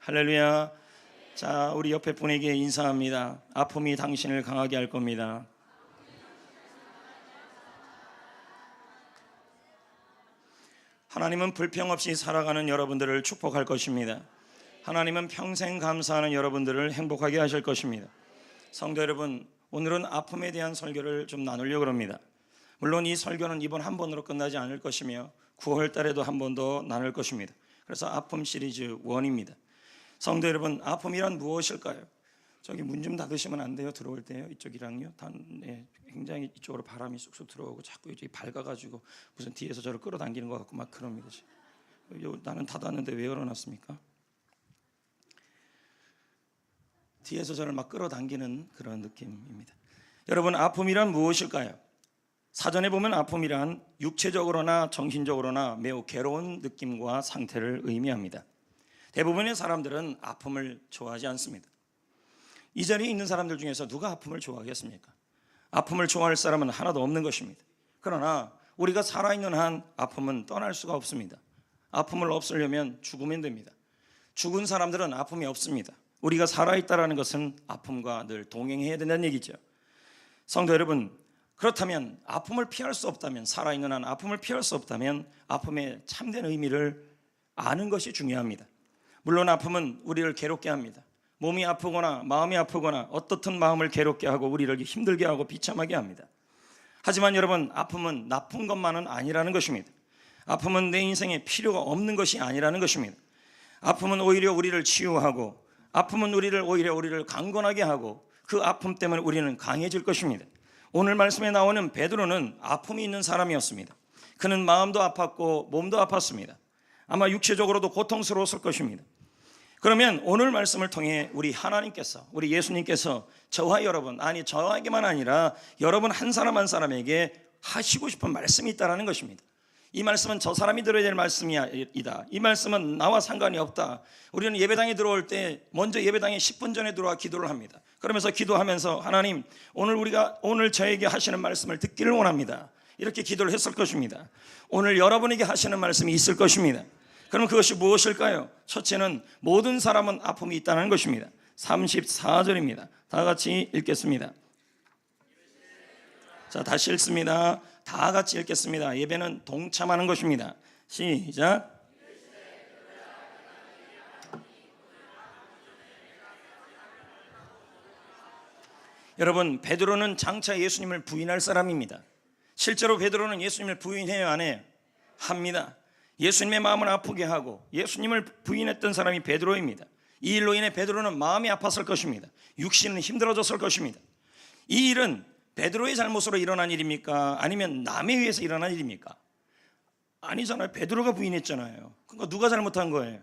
할렐루야. 자, 우리 옆에 분에게 인사합니다. 아픔이 당신을 강하게 할 겁니다. 하나님은 불평 없이 살아가는 여러분들을 축복할 것입니다. 하나님은 평생 감사하는 여러분들을 행복하게 하실 것입니다. 성도 여러분, 오늘은 아픔에 대한 설교를 좀 나누려고 합니다. 물론 이 설교는 이번 한 번으로 끝나지 않을 것이며 9월 달에도 한 번 더 나눌 것입니다. 그래서 아픔 시리즈 1입니다. 성도 여러분, 아픔이란 무엇일까요? 저기 문 좀 닫으시면 안 돼요. 들어올 때요. 이쪽이랑요. 굉장히 이쪽으로 바람이 쑥쑥 들어오고 자꾸 이쪽이 밝아가지고 무슨 뒤에서 저를 끌어당기는 것 같고 막 그럽니다. 나는 닫았는데 왜 열어놨습니까? 뒤에서 저를 막 끌어당기는 그런 느낌입니다. 여러분, 아픔이란 무엇일까요? 사전에 보면 아픔이란 육체적으로나 정신적으로나 매우 괴로운 느낌과 상태를 의미합니다. 대부분의 사람들은 아픔을 좋아하지 않습니다. 이 자리에 있는 사람들 중에서 누가 아픔을 좋아하겠습니까? 아픔을 좋아할 사람은 하나도 없는 것입니다. 그러나 우리가 살아있는 한 아픔은 떠날 수가 없습니다. 아픔을 없애려면 죽으면 됩니다. 죽은 사람들은 아픔이 없습니다. 우리가 살아있다는 것은 아픔과 늘 동행해야 된다는 얘기죠. 성도 여러분, 그렇다면 아픔을 피할 수 없다면, 살아있는 한 아픔을 피할 수 없다면 아픔의 참된 의미를 아는 것이 중요합니다. 물론 아픔은 우리를 괴롭게 합니다. 몸이 아프거나 마음이 아프거나 어떻든 마음을 괴롭게 하고 우리를 힘들게 하고 비참하게 합니다. 하지만 여러분, 아픔은 나쁜 것만은 아니라는 것입니다. 아픔은 내 인생에 필요가 없는 것이 아니라는 것입니다. 아픔은 오히려 우리를 치유하고, 아픔은 오히려 우리를 강건하게 하고, 그 아픔 때문에 우리는 강해질 것입니다. 오늘 말씀에 나오는 베드로는 아픔이 있는 사람이었습니다. 그는 마음도 아팠고 몸도 아팠습니다. 아마 육체적으로도 고통스러웠을 것입니다. 그러면 오늘 말씀을 통해 우리 하나님께서, 우리 예수님께서 저와 여러분, 아니 저에게만 아니라 여러분 한 사람 한 사람에게 하시고 싶은 말씀이 있다는 것입니다. 이 말씀은 저 사람이 들어야 될 말씀이다. 이 말씀은 나와 상관이 없다. 우리는 예배당에 들어올 때 먼저 예배당에 10분 전에 들어와 기도를 합니다. 그러면서 기도하면서 하나님, 오늘 저에게 하시는 말씀을 듣기를 원합니다. 이렇게 기도를 했을 것입니다. 오늘 여러분에게 하시는 말씀이 있을 것입니다. 그럼 그것이 무엇일까요? 첫째는 모든 사람은 아픔이 있다는 것입니다. 34절입니다. 다 같이 읽겠습니다. 자, 다시 읽습니다. 다 같이 읽겠습니다. 예배는 동참하는 것입니다. 시작. 여러분, 베드로는 장차 예수님을 부인할 사람입니다. 실제로 베드로는 예수님을 부인해요, 안 해요? 합니다. 예수님의 마음을 아프게 하고 예수님을 부인했던 사람이 베드로입니다. 이 일로 인해 베드로는 마음이 아팠을 것입니다. 육신은 힘들어졌을 것입니다. 이 일은 베드로의 잘못으로 일어난 일입니까? 아니면 남에 의해서 일어난 일입니까? 아니잖아요. 베드로가 부인했잖아요. 그러니까 누가 잘못한 거예요?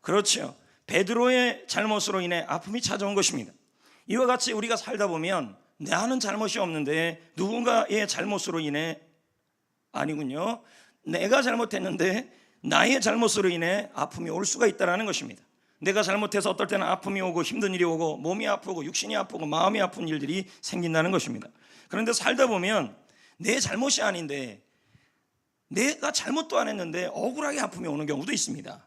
그렇죠. 베드로의 잘못으로 인해 아픔이 찾아온 것입니다. 이와 같이 우리가 살다 보면 나는 잘못이 없는데 누군가의 잘못으로 인해, 아니군요, 내가 잘못했는데 나의 잘못으로 인해 아픔이 올 수가 있다는 것입니다. 내가 잘못해서 어떨 때는 아픔이 오고 힘든 일이 오고 몸이 아프고 육신이 아프고 마음이 아픈 일들이 생긴다는 것입니다. 그런데 살다 보면 내 잘못이 아닌데 내가 잘못도 안 했는데 억울하게 아픔이 오는 경우도 있습니다.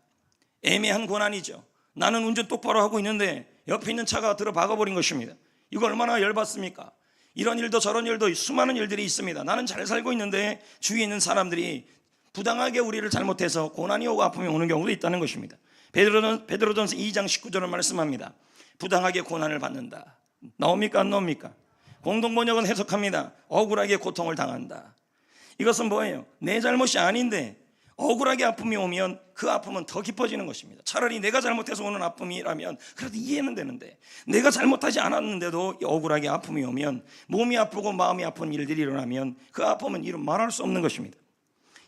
애매한 고난이죠. 나는 운전 똑바로 하고 있는데 옆에 있는 차가 들어 박아버린 것입니다. 이거 얼마나 열받습니까? 이런 일도 저런 일도 수많은 일들이 있습니다. 나는 잘 살고 있는데 주위에 있는 사람들이 부당하게 우리를 잘못해서 고난이 오고 아픔이 오는 경우도 있다는 것입니다. 베드로전서 2장 19절을 말씀합니다. 부당하게 고난을 받는다. 나옵니까? 안 나옵니까? 공동번역은 해석합니다. 억울하게 고통을 당한다. 이것은 뭐예요? 내 잘못이 아닌데 억울하게 아픔이 오면 그 아픔은 더 깊어지는 것입니다. 차라리 내가 잘못해서 오는 아픔이라면 그래도 이해는 되는데, 내가 잘못하지 않았는데도 억울하게 아픔이 오면, 몸이 아프고 마음이 아픈 일들이 일어나면 그 아픔은 이루 말할 수 없는 것입니다.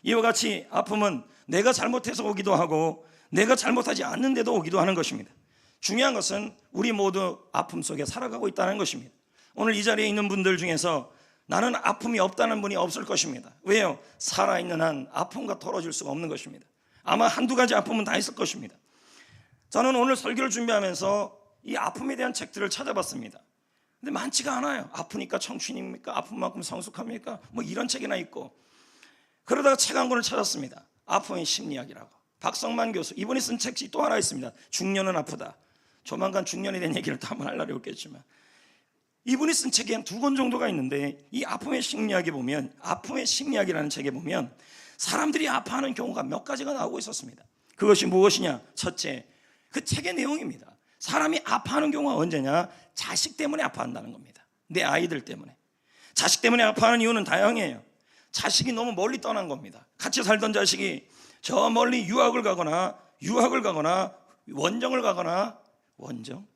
이와 같이 아픔은 내가 잘못해서 오기도 하고 내가 잘못하지 않는데도 오기도 하는 것입니다. 중요한 것은 우리 모두 아픔 속에 살아가고 있다는 것입니다. 오늘 이 자리에 있는 분들 중에서 나는 아픔이 없다는 분이 없을 것입니다. 왜요? 살아있는 한 아픔과 덜어질 수가 없는 것입니다. 아마 한두 가지 아픔은 다 있을 것입니다. 저는 오늘 설교를 준비하면서 이 아픔에 대한 책들을 찾아봤습니다. 근데 많지가 않아요. 아프니까 청춘입니까? 아픈 만큼 성숙합니까? 뭐 이런 책이나 있고. 그러다가 책 한 권을 찾았습니다. 아픔의 심리학이라고. 박성만 교수, 이분이 쓴 책이 또 하나 있습니다. 중년은 아프다. 조만간 중년에 대한 얘기를 또 한번 하려고 했겠지만, 이분이 쓴 책이 한 2권 정도가 있는데, 이 아픔의 심리학에 보면, 아픔의 심리학이라는 책에 보면 사람들이 아파하는 경우가 몇 가지가 나오고 있었습니다. 그것이 무엇이냐? 첫째, 그 책의 내용입니다. 사람이 아파하는 경우가 언제냐? 자식 때문에 아파한다는 겁니다. 내 아이들 때문에. 자식 때문에 아파하는 이유는 다양해요. 자식이 너무 멀리 떠난 겁니다. 같이 살던 자식이 저 멀리 유학을 가거나 원정을 가거나, 원정?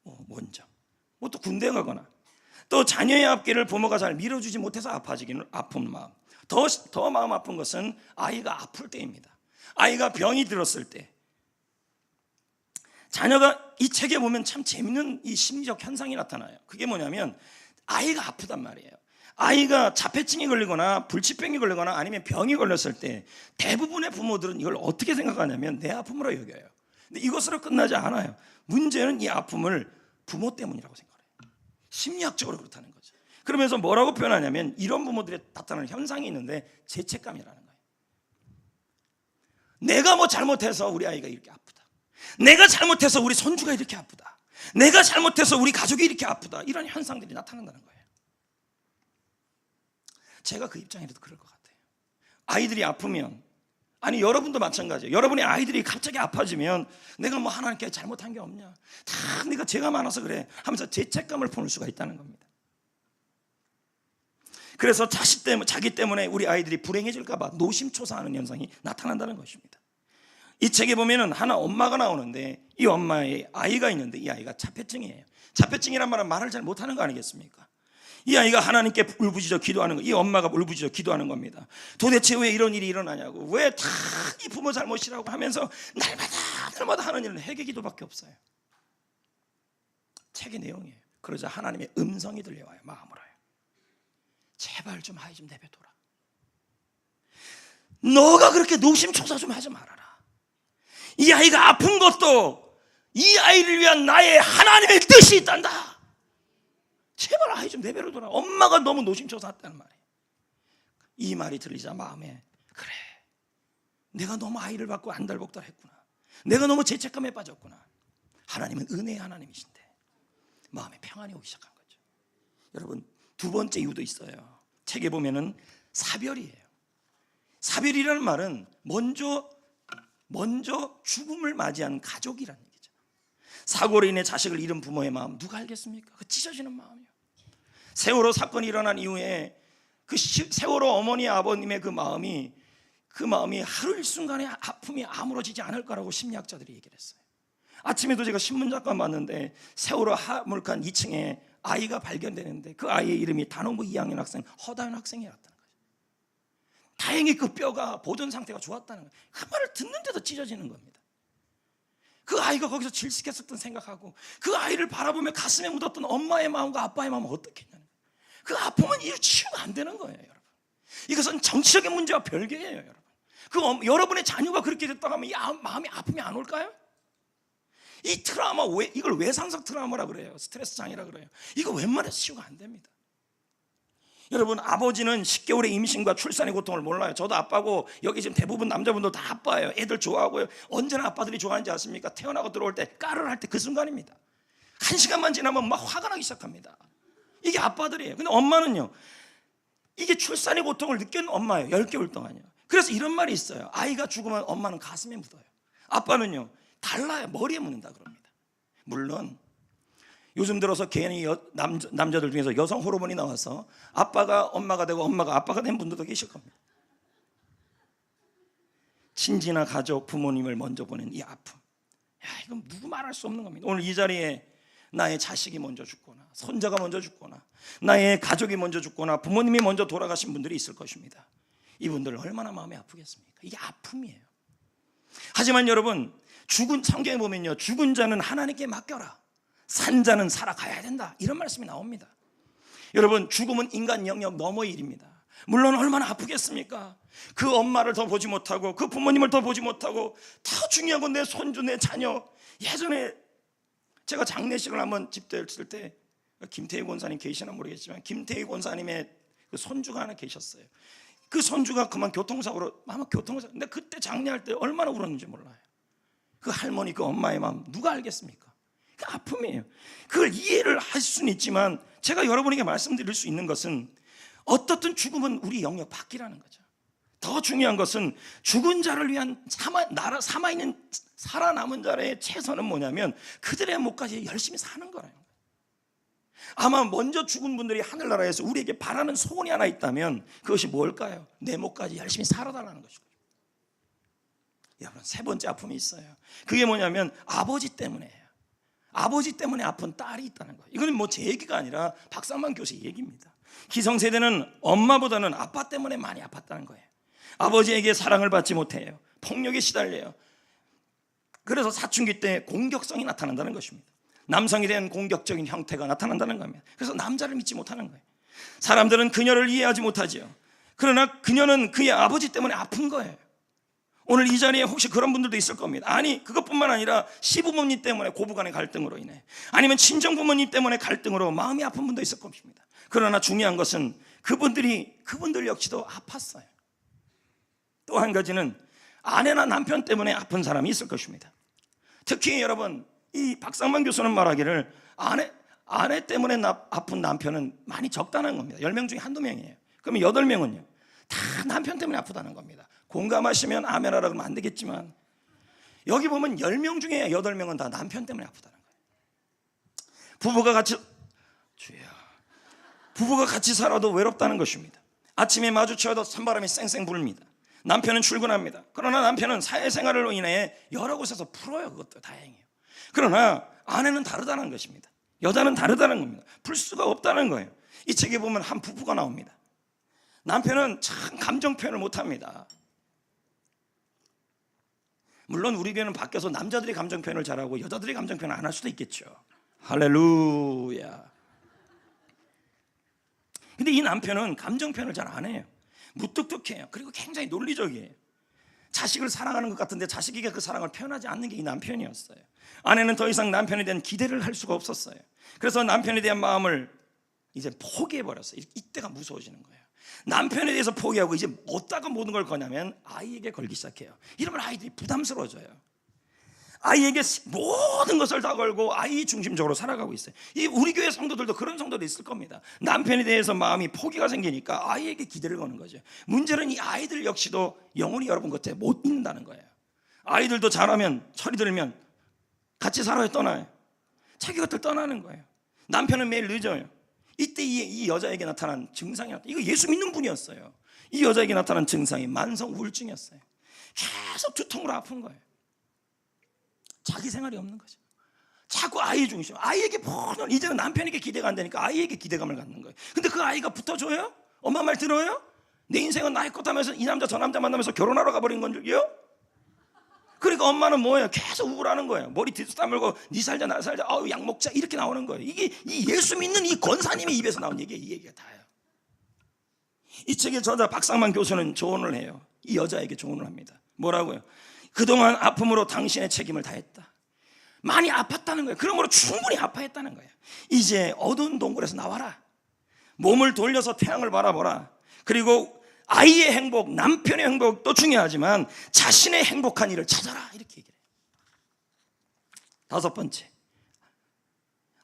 뭐 또 군대 가거나, 또 자녀의 앞길을 부모가 잘 밀어주지 못해서 아파지기는 아픈 마음. 더 마음 아픈 것은 아이가 아플 때입니다. 아이가 병이 들었을 때. 자녀가, 이 책에 보면 참 재밌는 이 심리적 현상이 나타나요. 그게 뭐냐면 아이가 아프단 말이에요. 아이가 자폐증이 걸리거나 불치병이 걸리거나 아니면 병이 걸렸을 때 대부분의 부모들은 이걸 어떻게 생각하냐면 내 아픔으로 여겨요. 근데 이것으로 끝나지 않아요. 문제는 이 아픔을 부모 때문이라고 생각해요. 심리학적으로 그렇다는 거죠. 그러면서 뭐라고 표현하냐면, 이런 부모들이 나타나는 현상이 있는데 죄책감이라는 거예요. 내가 뭐 잘못해서 우리 아이가 이렇게 아프다, 내가 잘못해서 우리 손주가 이렇게 아프다, 내가 잘못해서 우리 가족이 이렇게 아프다, 이런 현상들이 나타난다는 거예요. 제가 그 입장이라도 그럴 것 같아요. 아이들이 아프면, 아니 여러분도 마찬가지예요. 여러분의 아이들이 갑자기 아파지면 내가 뭐 하나님께 잘못한 게 없냐, 다 내가 죄가 많아서 그래 하면서 죄책감을 품을 수가 있다는 겁니다. 그래서 자기 때문에 우리 아이들이 불행해질까 봐 노심초사하는 현상이 나타난다는 것입니다. 이 책에 보면은 하나 엄마가 나오는데, 이 엄마의 아이가 있는데 이 아이가 자폐증이에요. 자폐증이란 말은 말을 잘 못하는 거 아니겠습니까? 이 아이가 하나님께 울부짖어 기도하는 거, 이 엄마가 울부짖어 기도하는 겁니다. 도대체 왜 이런 일이 일어나냐고, 왜 다 이 부모 잘못이라고 하면서 날마다 하는 일은 회개 기도밖에 없어요. 책의 내용이에요. 그러자 하나님의 음성이 들려와요. 마음으로요. 제발 좀 아이 좀 내버려둬라. 너가 그렇게 노심초사 좀 하지 말아라. 이 아이가 아픈 것도 이 아이를 위한 나의 하나님의 뜻이 있단다. 제발 아이 좀 내버려둬라. 엄마가 너무 노심초사했다는 말이에요. 이 말이 들리자 마음에, 그래, 내가 너무 아이를 받고 안달복달 했구나, 내가 너무 죄책감에 빠졌구나. 하나님은 은혜의 하나님이신데 마음에 평안이 오기 시작한 거죠. 여러분, 두 번째 이유도 있어요. 책에 보면은 사별이에요. 사별이라는 말은 먼저 죽음을 맞이한 가족이라는 얘기죠. 사고로 인해 자식을 잃은 부모의 마음 누가 알겠습니까? 그 찢어지는 마음이요. 세월호 사건이 일어난 이후에 그 세월호 어머니 아버님의 그 마음이 하루 일순간에 아픔이 아물어지지 않을 거라고 심리학자들이 얘기를 했어요. 아침에도 제가 신문 잠깐 봤는데, 세월호 화물칸 2층에 아이가 발견되는데 그 아이의 이름이 단원고 2학년 학생 허다현 학생이었다는 거죠. 다행히 그 뼈가 보존 상태가 좋았다는 거예요. 그 말을 듣는데도 찢어지는 겁니다. 그 아이가 거기서 질식했었던 생각하고, 그 아이를 바라보며 가슴에 묻었던 엄마의 마음과 아빠의 마음은 어떻겠냐는 거예요. 그 아픔은 이루 치유가 안 되는 거예요, 여러분. 이것은 정치적인 문제와 별개예요, 여러분. 여러분의 자녀가 그렇게 됐다고 하면 이 마음이 아픔이 안 올까요? 이 트라우마, 이걸 외상적 트라우마라 그래요. 스트레스 장애라 그래요. 이거 웬만해서 치유가 안 됩니다. 여러분, 아버지는 10개월의 임신과 출산의 고통을 몰라요. 저도 아빠고, 여기 지금 대부분 남자분들 다 아빠예요. 애들 좋아하고요. 언제나 아빠들이 좋아하는지 아십니까? 태어나고 들어올 때, 까르르 할 때 그 순간입니다. 1시간만 지나면 막 화가 나기 시작합니다. 이게 아빠들이에요. 근데 엄마는요, 이게 출산의 고통을 느끼는 엄마예요. 10개월 동안요. 그래서 이런 말이 있어요. 아이가 죽으면 엄마는 가슴에 묻어요. 아빠는요, 달라요. 머리에 묻는다 그럽니다. 물론 요즘 들어서 괜히 남자들 중에서 여성 호르몬이 나와서 아빠가 엄마가 되고 엄마가 아빠가 된 분들도 계실 겁니다. 친지나 가족, 부모님을 먼저 보낸 이 아픔, 이건 누구 말할 수 없는 겁니다. 오늘 이 자리에 나의 자식이 먼저 죽거나, 손자가 먼저 죽거나, 나의 가족이 먼저 죽거나, 부모님이 먼저 돌아가신 분들이 있을 것입니다. 이분들 얼마나 마음이 아프겠습니까? 이게 아픔이에요. 하지만 여러분, 성경에 보면요, 죽은 자는 하나님께 맡겨라, 산 자는 살아가야 된다, 이런 말씀이 나옵니다. 여러분, 죽음은 인간 영역 너머의 일입니다. 물론 얼마나 아프겠습니까? 그 엄마를 더 보지 못하고, 그 부모님을 더 보지 못하고, 더 중요한 건 내 손주, 내 자녀. 예전에 제가 장례식을 한번 집도했을 때, 김태희 권사님 계시나 모르겠지만 김태희 권사님의 그 손주가 하나 계셨어요. 그 손주가 그만 교통사고로 아마 교통사고. 근데 그때 장례할 때 얼마나 울었는지 몰라요. 그 할머니, 그 엄마의 마음 누가 알겠습니까? 그 아픔이에요. 그걸 이해를 할 수는 있지만 제가 여러분에게 말씀드릴 수 있는 것은 어떻든 죽음은 우리 영역 밖이라는 거죠. 더 중요한 것은 죽은 자를 위한 살아남은 자의 최선은 뭐냐면 그들의 목까지 열심히 사는 거라는 거예요. 아마 먼저 죽은 분들이 하늘나라에서 우리에게 바라는 소원이 하나 있다면 그것이 뭘까요? 내 목까지 열심히 살아달라는 것이고. 여러분, 세 번째 아픔이 있어요. 그게 뭐냐면 아버지 때문에예요. 아버지 때문에 아픈 딸이 있다는 거예요. 이건 뭐 제 얘기가 아니라 박상만 교수의 얘기입니다. 기성세대는 엄마보다는 아빠 때문에 많이 아팠다는 거예요. 아버지에게 사랑을 받지 못해요. 폭력에 시달려요. 그래서 사춘기 때 공격성이 나타난다는 것입니다. 남성에 대한 공격적인 형태가 나타난다는 겁니다. 그래서 남자를 믿지 못하는 거예요. 사람들은 그녀를 이해하지 못하지요. 그러나 그녀는 그의 아버지 때문에 아픈 거예요. 오늘 이 자리에 혹시 그런 분들도 있을 겁니다. 아니, 그것뿐만 아니라 시부모님 때문에 고부간의 갈등으로 인해, 아니면 친정부모님 때문에 갈등으로 마음이 아픈 분도 있을 것입니다. 그러나 중요한 것은 그분들 역시도 아팠어요. 또 한 가지는 아내나 남편 때문에 아픈 사람이 있을 것입니다. 특히 여러분, 이 박상만 교수는 말하기를 아내 때문에 아픈 남편은 많이 적다는 겁니다. 10명 중에 한두 명이에요. 그러면 8명은요 다 남편 때문에 아프다는 겁니다. 공감하시면 아멘하라 그러면 안 되겠지만 여기 보면 10명 중에 8명은 다 남편 때문에 아프다는 거예요. 부부가 같이 살아도 외롭다는 것입니다. 아침에 마주쳐도 찬바람이 쌩쌩 불입니다. 남편은 출근합니다. 그러나 남편은 사회생활로 인해 여러 곳에서 풀어요. 그것도 다행이에요. 그러나 아내는 다르다는 것입니다. 여자는 다르다는 겁니다. 풀 수가 없다는 거예요. 이 책에 보면 한 부부가 나옵니다. 남편은 참 감정 표현을 못합니다. 물론 우리 교회는 바뀌어서 남자들이 감정 표현을 잘하고 여자들이 감정 표현을 안 할 수도 있겠죠. 할렐루야. 근데 이 남편은 감정 표현을 잘 안 해요. 무뚝뚝해요. 그리고 굉장히 논리적이에요. 자식을 사랑하는 것 같은데 자식에게 그 사랑을 표현하지 않는 게 이 남편이었어요. 아내는 더 이상 남편에 대한 기대를 할 수가 없었어요. 그래서 남편에 대한 마음을 이제 포기해버렸어요. 이때가 무서워지는 거예요. 남편에 대해서 포기하고 이제 어디다가 모든 걸 거냐면 아이에게 걸기 시작해요. 이러면 아이들이 부담스러워져요. 아이에게 모든 것을 다 걸고 아이 중심적으로 살아가고 있어요. 이 우리 교회 성도들도 그런 성도도 있을 겁니다. 남편에 대해서 마음이 포기가 생기니까 아이에게 기대를 거는 거죠. 문제는 이 아이들 역시도 영원히 여러분 곁에 못 있는다는 거예요. 아이들도 자라면 철이 들면 같이 살아요, 떠나요. 자기 곁을 떠나는 거예요. 남편은 매일 늦어요. 이때 이 여자에게 나타난 증상이 이거 예수 믿는 분이었어요. 이 여자에게 나타난 증상이 만성 우울증이었어요. 계속 두통으로 아픈 거예요. 자기 생활이 없는 거죠. 자꾸 아이 중심. 아이에게 모든 이제는 남편에게 기대가 안 되니까 아이에게 기대감을 갖는 거예요. 근데 그 아이가 붙어줘요? 엄마 말 들어요? 내 인생은 나의 것 하면서 이 남자 저 남자 만나면서 결혼하러 가버린 건 줄이요? 그러니까 엄마는 뭐예요? 계속 우울하는 거예요. 머리 뒤따물고 니 살자 나 살자 약 먹자 이렇게 나오는 거예요. 이게 이 예수 믿는 이 권사님의 입에서 나온 얘기예요. 이 얘기가 다예요. 이 책의 저자 박상만 교수는 조언을 해요. 이 여자에게 조언을 합니다. 뭐라고요? 그동안 아픔으로 당신의 책임을 다했다. 많이 아팠다는 거예요. 그러므로 충분히 아파했다는 거예요. 이제 어두운 동굴에서 나와라. 몸을 돌려서 태양을 바라보라. 그리고 아이의 행복, 남편의 행복도 중요하지만 자신의 행복한 일을 찾아라. 이렇게 얘기해요. 5번째,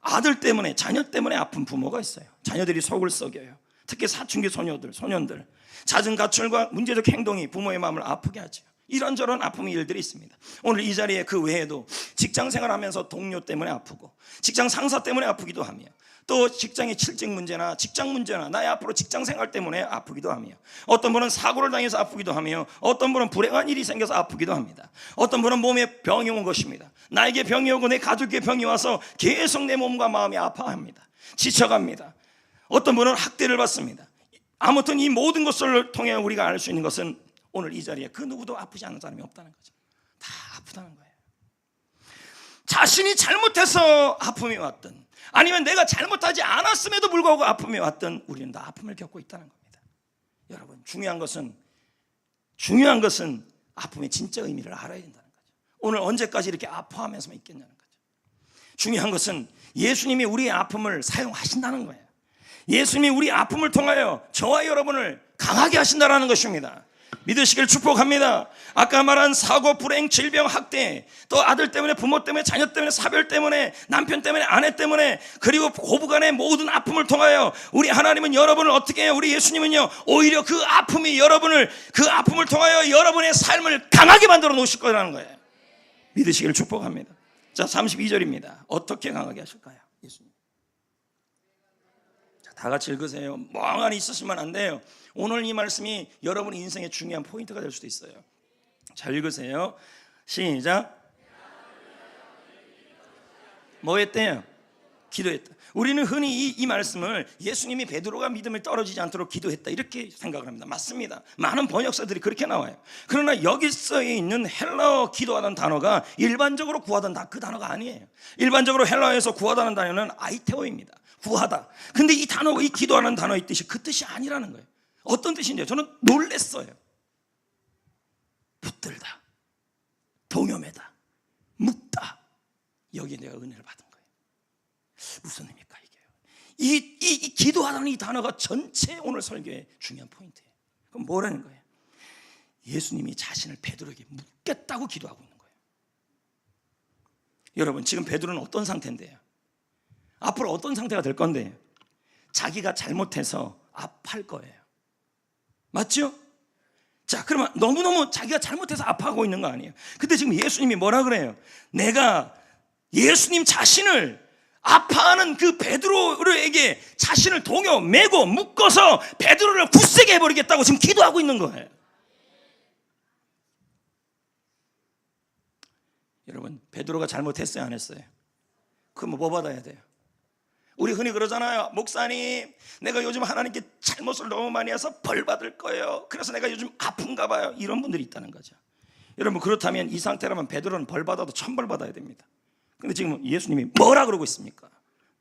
아들 때문에, 자녀 때문에 아픈 부모가 있어요. 자녀들이 속을 썩여요. 특히 사춘기 소년들 잦은 가출과 문제적 행동이 부모의 마음을 아프게 하죠. 이런저런 아픔의 일들이 있습니다. 오늘 이 자리에 그 외에도 직장 생활하면서 동료 때문에 아프고 직장 상사 때문에 아프기도 하며 또 직장의 실직 문제나 직장 문제나 나의 앞으로 직장 생활 때문에 아프기도 하며 어떤 분은 사고를 당해서 아프기도 하며 어떤 분은 불행한 일이 생겨서 아프기도 합니다. 어떤 분은 몸에 병이 온 것입니다. 나에게 병이 오고 내 가족에게 병이 와서 계속 내 몸과 마음이 아파합니다. 지쳐갑니다. 어떤 분은 학대를 받습니다. 아무튼 이 모든 것을 통해 우리가 알 수 있는 것은 오늘 이 자리에 그 누구도 아프지 않은 사람이 없다는 거죠. 다 아프다는 거예요. 자신이 잘못해서 아픔이 왔든 아니면 내가 잘못하지 않았음에도 불구하고 아픔이 왔든 우리는 다 아픔을 겪고 있다는 겁니다. 여러분, 중요한 것은 아픔의 진짜 의미를 알아야 된다는 거죠. 오늘 언제까지 이렇게 아파하면서만 있겠냐는 거죠. 중요한 것은 예수님이 우리의 아픔을 사용하신다는 거예요. 예수님이 우리 아픔을 통하여 저와 여러분을 강하게 하신다라는 것입니다. 믿으시길 축복합니다. 아까 말한 사고, 불행, 질병, 학대, 또 아들 때문에, 부모 때문에, 자녀 때문에, 사별 때문에, 남편 때문에, 아내 때문에, 그리고 고부간의 모든 아픔을 통하여 우리 하나님은 여러분을 어떻게 해요? 우리 예수님은요, 오히려 그 아픔이 여러분을, 그 아픔을 통하여 여러분의 삶을 강하게 만들어 놓으실 거라는 거예요. 믿으시길 축복합니다. 자, 32절입니다. 어떻게 강하게 하실까요? 예수님. 자, 다 같이 읽으세요. 멍하니 있으시면 안 돼요. 오늘 이 말씀이 여러분의 인생의 중요한 포인트가 될 수도 있어요. 잘 읽으세요. 시작. 뭐 했대요? 기도했다. 우리는 흔히 이 말씀을 예수님이 베드로가 믿음이 떨어지지 않도록 기도했다 이렇게 생각을 합니다. 맞습니다. 많은 번역서들이 그렇게 나와요. 그러나 여기 써 있는 헬라어 기도하다는 단어가 일반적으로 구하던 그 단어가 아니에요. 일반적으로 헬라어에서 구하다는 단어는 아이테오입니다. 구하다. 근데 이 단어가, 이 기도하는 단어의 뜻이 그 뜻이 아니라는 거예요. 어떤 뜻인지요? 저는 놀랬어요. 붙들다, 동요매다, 묶다. 여기에 내가 은혜를 받은 거예요. 무슨 의미일까 이게요? 이 기도하다는 이 단어가 전체 오늘 설교의 중요한 포인트예요. 그럼 뭐라는 거예요? 예수님이 자신을 베드로에게 묶겠다고 기도하고 있는 거예요. 여러분, 지금 베드로는 어떤 상태인데요? 앞으로 어떤 상태가 될 건데요? 자기가 잘못해서 아파할 거예요. 맞죠? 자, 그러면 너무너무 자기가 잘못해서 아파하고 있는 거 아니에요? 근데 지금 예수님이 뭐라 그래요? 내가 예수님 자신을 아파하는 그 베드로에게 자신을 동요 매고 묶어서 베드로를 굳세게 해버리겠다고 지금 기도하고 있는 거예요. 여러분, 베드로가 잘못했어요, 안 했어요? 그럼 뭐 받아야 돼요? 우리 흔히 그러잖아요. 목사님, 내가 요즘 하나님께 잘못을 너무 많이 해서 벌 받을 거예요. 그래서 내가 요즘 아픈가 봐요. 이런 분들이 있다는 거죠. 여러분, 그렇다면 이 상태라면 베드로는 벌 받아도 1000벌 받아야 됩니다. 근데 지금 예수님이 뭐라 그러고 있습니까?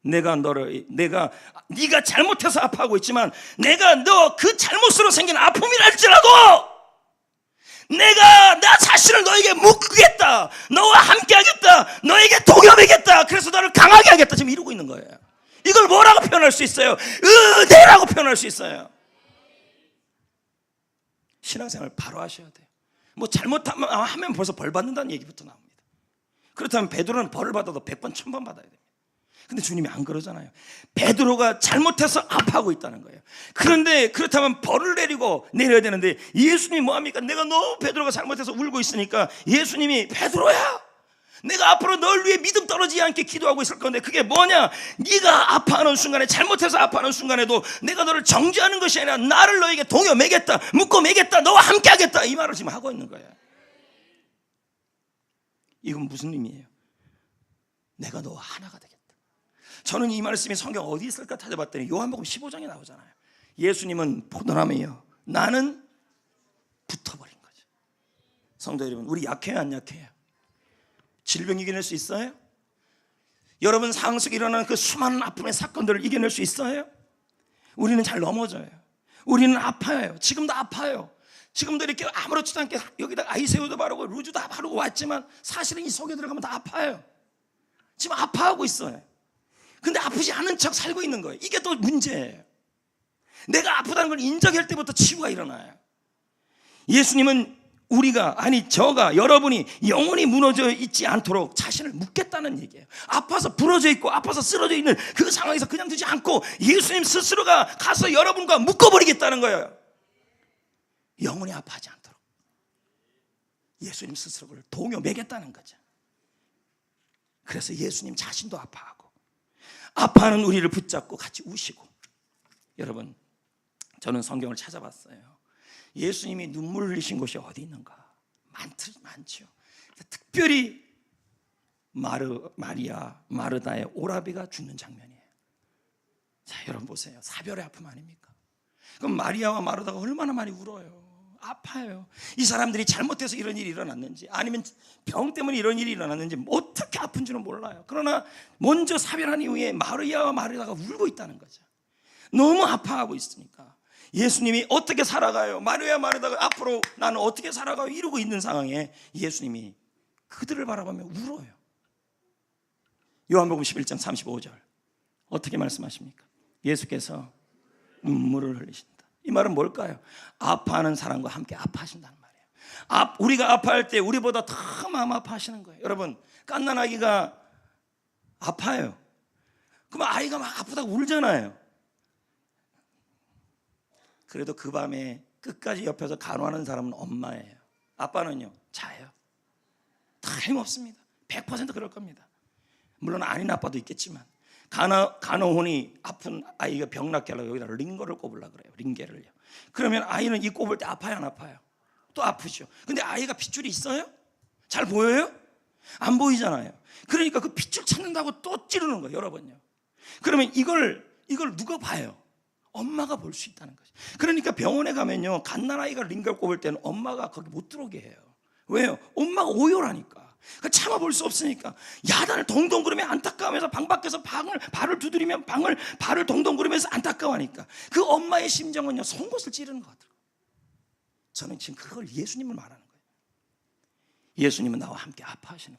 네가 잘못해서 아파하고 있지만 내가 너 그 잘못으로 생긴 아픔이랄지라도 내가 나 자신을 너에게 묶겠다, 너와 함께 하겠다, 너에게 동요매겠다, 그래서 너를 강하게 하겠다, 지금 이러고 있는 거예요. 이걸 뭐라고 표현할 수 있어요? 은혜라고 표현할 수 있어요. 신앙생활 바로 하셔야 돼요. 뭐 잘못하면 벌써 벌 받는다는 얘기부터 나옵니다. 그렇다면 베드로는 벌을 받아도 100번 1000번 받아야 됩니다. 근데 주님이 안 그러잖아요. 베드로가 잘못해서 아파하고 있다는 거예요. 그런데 그렇다면 벌을 내려야 되는데 예수님이 뭐합니까? 내가 너무 베드로가 잘못해서 울고 있으니까 예수님이 베드로야, 내가 앞으로 널 위해 믿음 떨어지지 않게 기도하고 있을 건데 그게 뭐냐? 네가 아파하는 순간에, 잘못해서 아파하는 순간에도 내가 너를 정죄하는 것이 아니라 나를 너에게 동요 매겠다, 묶어 매겠다, 너와 함께 하겠다, 이 말을 지금 하고 있는 거예요. 이건 무슨 의미예요? 내가 너와 하나가 되겠다. 저는 이 말씀이 성경 어디 있을까 찾아봤더니 요한복음 15장에 나오잖아요. 예수님은 포도나무예요, 나는 붙어버린 거죠. 성도 여러분, 우리 약해요, 안 약해요? 질병 이겨낼 수 있어요? 여러분 상황 속에 일어나는 그 수많은 아픔의 사건들을 이겨낼 수 있어요? 우리는 잘 넘어져요. 우리는 아파요. 지금도 아파요. 지금도 이렇게 아무렇지도 않게 여기다 아이새우도 바르고 루즈 다 바르고 왔지만 사실은 이 속에 들어가면 다 아파요. 지금 아파하고 있어요. 근데 아프지 않은 척 살고 있는 거예요. 이게 또 문제예요. 내가 아프다는 걸 인정할 때부터 치유가 일어나요. 예수님은 저가, 여러분이 영원히 무너져 있지 않도록 자신을 묶겠다는 얘기예요. 아파서 부러져 있고 아파서 쓰러져 있는 그 상황에서 그냥 두지 않고 예수님 스스로가 가서 여러분과 묶어버리겠다는 거예요. 영원히 아파하지 않도록 예수님 스스로를 동요 매겠다는 거죠. 그래서 예수님 자신도 아파하는 우리를 붙잡고 같이 우시고. 여러분, 저는 성경을 찾아봤어요. 예수님이 눈물을 흘리신 곳이 어디 있는가? 많죠. 특별히 마리아, 마르다의 오라비가 죽는 장면이에요. 자, 여러분 보세요. 사별의 아픔 아닙니까? 그럼 마리아와 마르다가 얼마나 많이 울어요. 아파요. 이 사람들이 잘못해서 이런 일이 일어났는지, 아니면 병 때문에 이런 일이 일어났는지 어떻게 아픈지는 몰라요. 그러나 먼저 사별한 이후에 마리아와 마르다가 울고 있다는 거죠. 너무 아파하고 있으니까. 예수님이 어떻게 살아가요? 마리아 마르다가 앞으로 나는 어떻게 살아가요? 이러고 있는 상황에 예수님이 그들을 바라보며 울어요. 요한복음 11장 35절 어떻게 말씀하십니까? 예수께서 눈물을 흘리신다. 이 말은 뭘까요? 아파하는 사람과 함께 아파하신다는 말이에요. 우리가 아파할 때 우리보다 더 마음 아파하시는 거예요. 여러분, 갓난 아기가 아파요. 그러면 아이가 막 아프다고 울잖아요. 그래도 그 밤에 끝까지 옆에서 간호하는 사람은 엄마예요. 아빠는요, 자요. 다름없습니다. 100% 그럴 겁니다. 물론 아닌 아빠도 있겠지만 간호원이 아픈 아이가 병 낫게 하려고 여기다 링거를 꼽으려고 그래요. 링게를요. 그러면 아이는 이 꼽을 때 아파요, 안 아파요? 또 아프죠. 근데 아이가 핏줄이 있어요? 잘 보여요? 안 보이잖아요. 그러니까 그 핏줄 찾는다고 또 찌르는 거예요, 여러 번요. 그러면 이걸 누가 봐요? 엄마가 볼 수 있다는 거죠. 그러니까 병원에 가면요, 갓난아이가 링거를 꼽을 때는 엄마가 거기 못 들어오게 해요. 왜요? 엄마가 오열하니까. 참아볼 수 없으니까 야단을 동동 구르며 안타까워하면서 방 밖에서 발을 두드리면 발을 동동 구르면서 안타까워하니까 그 엄마의 심정은요, 송곳을 찌르는 것 같아요. 저는 지금 그걸 예수님을 말하는 거예요. 예수님은 나와 함께 아파하시는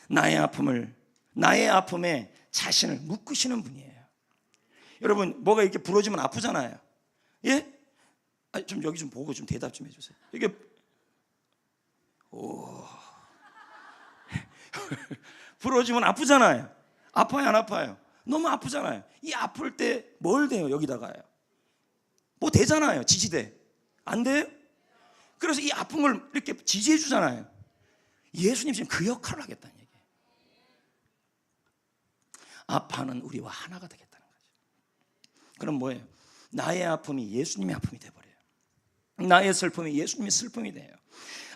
분이에요. 나의 아픔에 자신을 묶으시는 분이에요. 여러분, 뭐가 이렇게 부러지면 아프잖아요. 예? 좀 여기 좀 보고 좀 대답 좀 해주세요. 이게 부러지면 아프잖아요. 아파요, 안 아파요? 너무 아프잖아요. 이 아플 때 뭘 대요? 여기다가요. 뭐 대잖아요. 지지대. 안 돼요? 그래서 이 아픈 걸 이렇게 지지해 주잖아요. 예수님 지금 그 역할을 하겠다는 얘기예요. 아파하는 우리와 하나가 되겠다는 거죠. 그럼 뭐예요? 나의 아픔이 예수님의 아픔이 돼버려요. 나의 슬픔이 예수님의 슬픔이 돼요.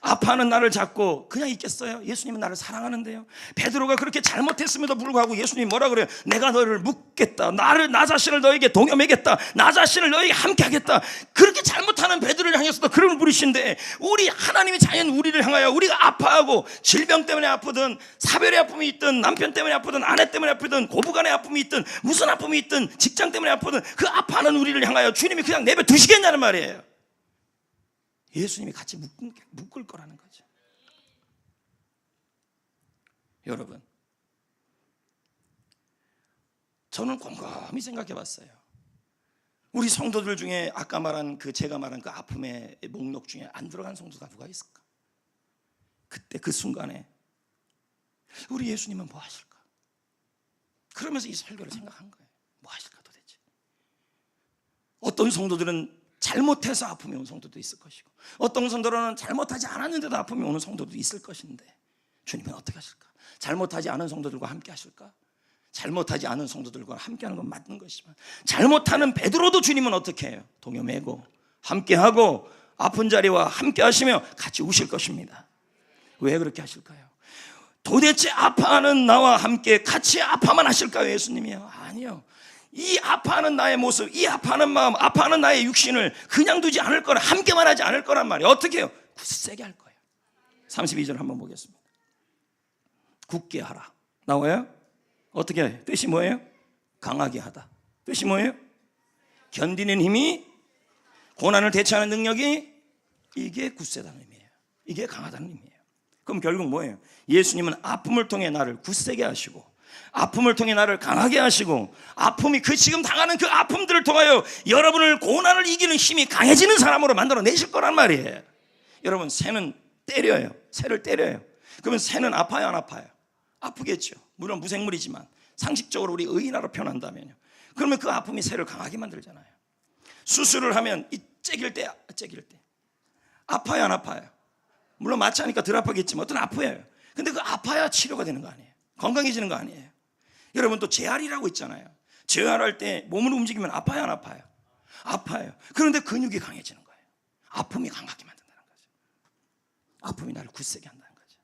아파하는 나를 잡고 그냥 있겠어요? 예수님은 나를 사랑하는데요. 베드로가 그렇게 잘못했음에도 불구하고 예수님이 뭐라 그래요? 내가 너를 묶겠다. 나 자신을 너에게 동여매겠다. 나 자신을 너에게 함께 하겠다. 그렇게 잘못하는 베드로를 향해서도 그런 부르신데, 우리 하나님의 자연 우리를 향하여 우리가 아파하고 질병 때문에 아프든 사별의 아픔이 있든 남편 때문에 아프든 아내 때문에 아프든 고부간의 아픔이 있든 무슨 아픔이 있든 직장 때문에 아프든 그 아파하는 우리를 향하여 주님이 그냥 내버려 두시겠냐는 말이에요. 예수님이 같이 묶을 거라는 거죠. 여러분, 저는 곰곰이 생각해 봤어요. 우리 성도들 중에 아까 말한 제가 말한 그 아픔의 목록 중에 안 들어간 성도가 누가 있을까? 그때 그 순간에 우리 예수님은 뭐 하실까? 그러면서 이 설교를 생각한 거예요. 뭐 하실까 도대체? 어떤 성도들은 잘못해서 아픔이 온 성도도 있을 것이고, 어떤 성도는 잘못하지 않았는데도 아픔이 오는 성도도 있을 것인데, 주님은 어떻게 하실까? 잘못하지 않은 성도들과 함께 하실까? 잘못하지 않은 성도들과 함께하는 건 맞는 것이지만, 잘못하는 베드로도 주님은 어떻게 해요? 동요매고 함께하고 아픈 자리와 함께 하시며 같이 우실 것입니다. 왜 그렇게 하실까요? 도대체 아파하는 나와 함께 같이 아파만 하실까요? 예수님이요? 아니요. 이 아파하는 나의 모습, 이 아파하는 마음, 아파하는 나의 육신을 그냥 두지 않을 거라, 함께만 하지 않을 거란 말이에요. 어떻게 해요? 굳세게 할 거예요. 32절 한번 보겠습니다. 굳게 하라. 나와요? 어떻게 해요? 뜻이 뭐예요? 강하게 하다. 뜻이 뭐예요? 견디는 힘이, 고난을 대처하는 능력이, 이게 굳세다는 의미예요. 이게 강하다는 의미예요. 그럼 결국 뭐예요? 예수님은 아픔을 통해 나를 굳세게 하시고, 아픔을 통해 나를 강하게 하시고, 아픔이 지금 당하는 그 아픔들을 통하여 여러분을 고난을 이기는 힘이 강해지는 사람으로 만들어 내실 거란 말이에요. 여러분, 새는 때려요. 새를 때려요. 그러면 새는 아파요, 안 아파요? 아프겠죠. 물론 무생물이지만 상식적으로 우리 의인화로 표현한다면요, 그러면 그 아픔이 새를 강하게 만들잖아요. 수술을 하면 이 째길 때 아파요, 안 아파요? 물론 마취 하니까 덜 아프겠지만 어떤 아파요. 근데 그 아파야 치료가 되는 거 아니에요? 건강해지는 거 아니에요? 여러분, 또 재활이라고 있잖아요. 재활할 때 몸을 움직이면 아파요, 안 아파요? 아파요. 그런데 근육이 강해지는 거예요. 아픔이 강하게 만든다는 거죠. 아픔이 나를 굳세게 한다는 거죠.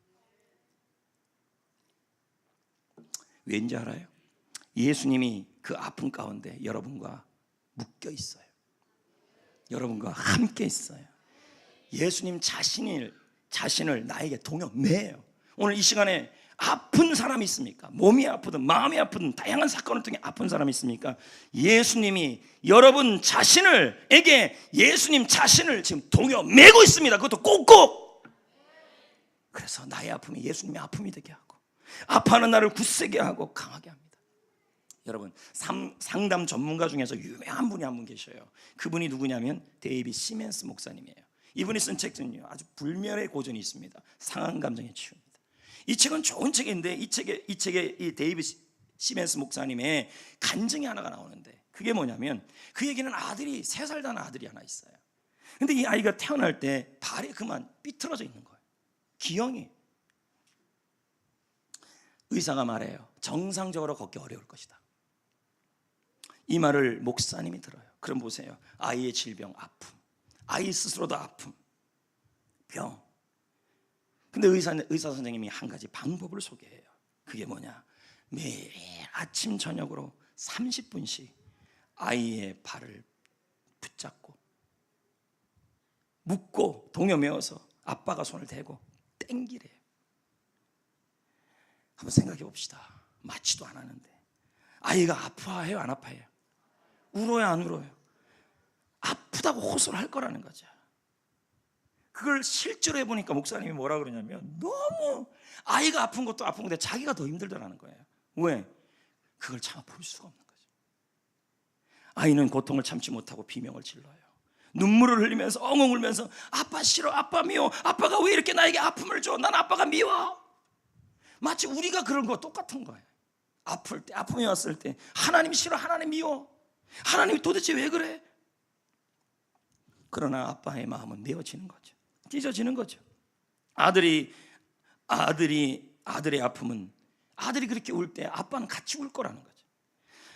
왠지 알아요? 예수님이 그 아픔 가운데 여러분과 묶여 있어요. 여러분과 함께 있어요. 예수님 자신을 나에게 동여매요. 오늘 이 시간에 아픈 사람이 있습니까? 몸이 아프든 마음이 아프든 다양한 사건을 통해 아픈 사람이 있습니까? 예수님이 여러분 자신을에게 예수님 자신을 지금 동여매고 있습니다. 그것도 꼭꼭. 그래서 나의 아픔이 예수님의 아픔이 되게 하고, 아파하는 나를 굳세게 하고 강하게 합니다. 여러분, 상담 전문가 중에서 유명한 분이 한 분 계셔요. 그분이 누구냐면 데이빗 시멘스 목사님이에요. 이분이 쓴 책은요, 아주 불멸의 고전이 있습니다. 상한 감정의 치유입니다. 이 책은 좋은 책인데 이 책에 이 데이빗 시멘스 목사님의 간증이 하나가 나오는데, 그게 뭐냐면 그 얘기는 아들이 3살 단 아들이 하나 있어요. 근데 이 아이가 태어날 때 발이 그만 삐뚤어져 있는 거예요. 기형이. 의사가 말해요. 정상적으로 걷기 어려울 것이다. 이 말을 목사님이 들어요. 그럼 보세요. 아이의 질병, 아픔, 아이 스스로도 아픔, 병. 근데 의사 선생님이 한 가지 방법을 소개해요. 그게 뭐냐? 매일 아침 저녁으로 30분씩 아이의 발을 붙잡고 묶고 동여매어서 아빠가 손을 대고 땡기래요. 한번 생각해 봅시다. 맞지도 않았는데 아이가 아파해요, 안 아파해요? 울어요, 안 울어요? 아프다고 호소를 할 거라는 거죠. 그걸 실제로 해보니까 목사님이 뭐라 그러냐면, 너무 아이가 아픈 것도 아픈 건데 자기가 더 힘들더라는 거예요. 왜? 그걸 참아 볼 수가 없는 거죠. 아이는 고통을 참지 못하고 비명을 질러요. 눈물을 흘리면서 엉엉 울면서 아빠 싫어, 아빠 미워, 아빠가 왜 이렇게 나에게 아픔을 줘, 난 아빠가 미워. 마치 우리가 그런 거 똑같은 거예요. 아플 때, 아픔이 왔을 때 하나님 싫어, 하나님 미워, 하나님이 도대체 왜 그래? 그러나 아빠의 마음은 메어지는 거죠. 찢어지는 거죠. 아들의 아픔은, 아들이 그렇게 울 때 아빠는 같이 울 거라는 거죠.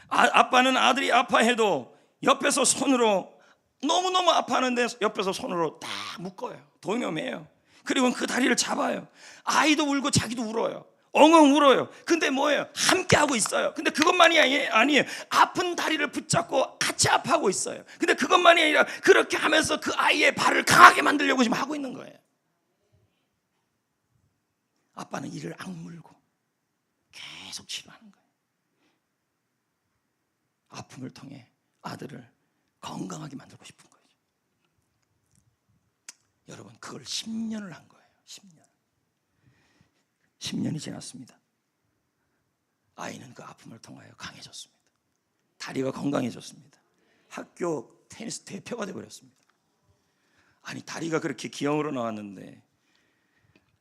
아빠는 아들이 아파해도 옆에서 손으로, 너무너무 아파하는데 옆에서 손으로 딱 묶어요. 동여매요. 그리고 그 다리를 잡아요. 아이도 울고 자기도 울어요. 엉엉 울어요. 근데 뭐예요? 함께 하고 있어요. 근데 그것만이 아니에요. 아픈 다리를 붙잡고 같이 아파하고 있어요. 근데 그것만이 아니라 그렇게 하면서 그 아이의 발을 강하게 만들려고 지금 하고 있는 거예요. 아빠는 이를 악물고 계속 치료하는 거예요. 아픔을 통해 아들을 건강하게 만들고 싶은 거죠. 여러분, 그걸 10년을 한 거예요. 10년이 지났습니다. 아이는 그 아픔을 통하여 강해졌습니다. 다리가 건강해졌습니다. 학교 테니스 대표가 되어버렸습니다. 아니, 다리가 그렇게 기형으로 나왔는데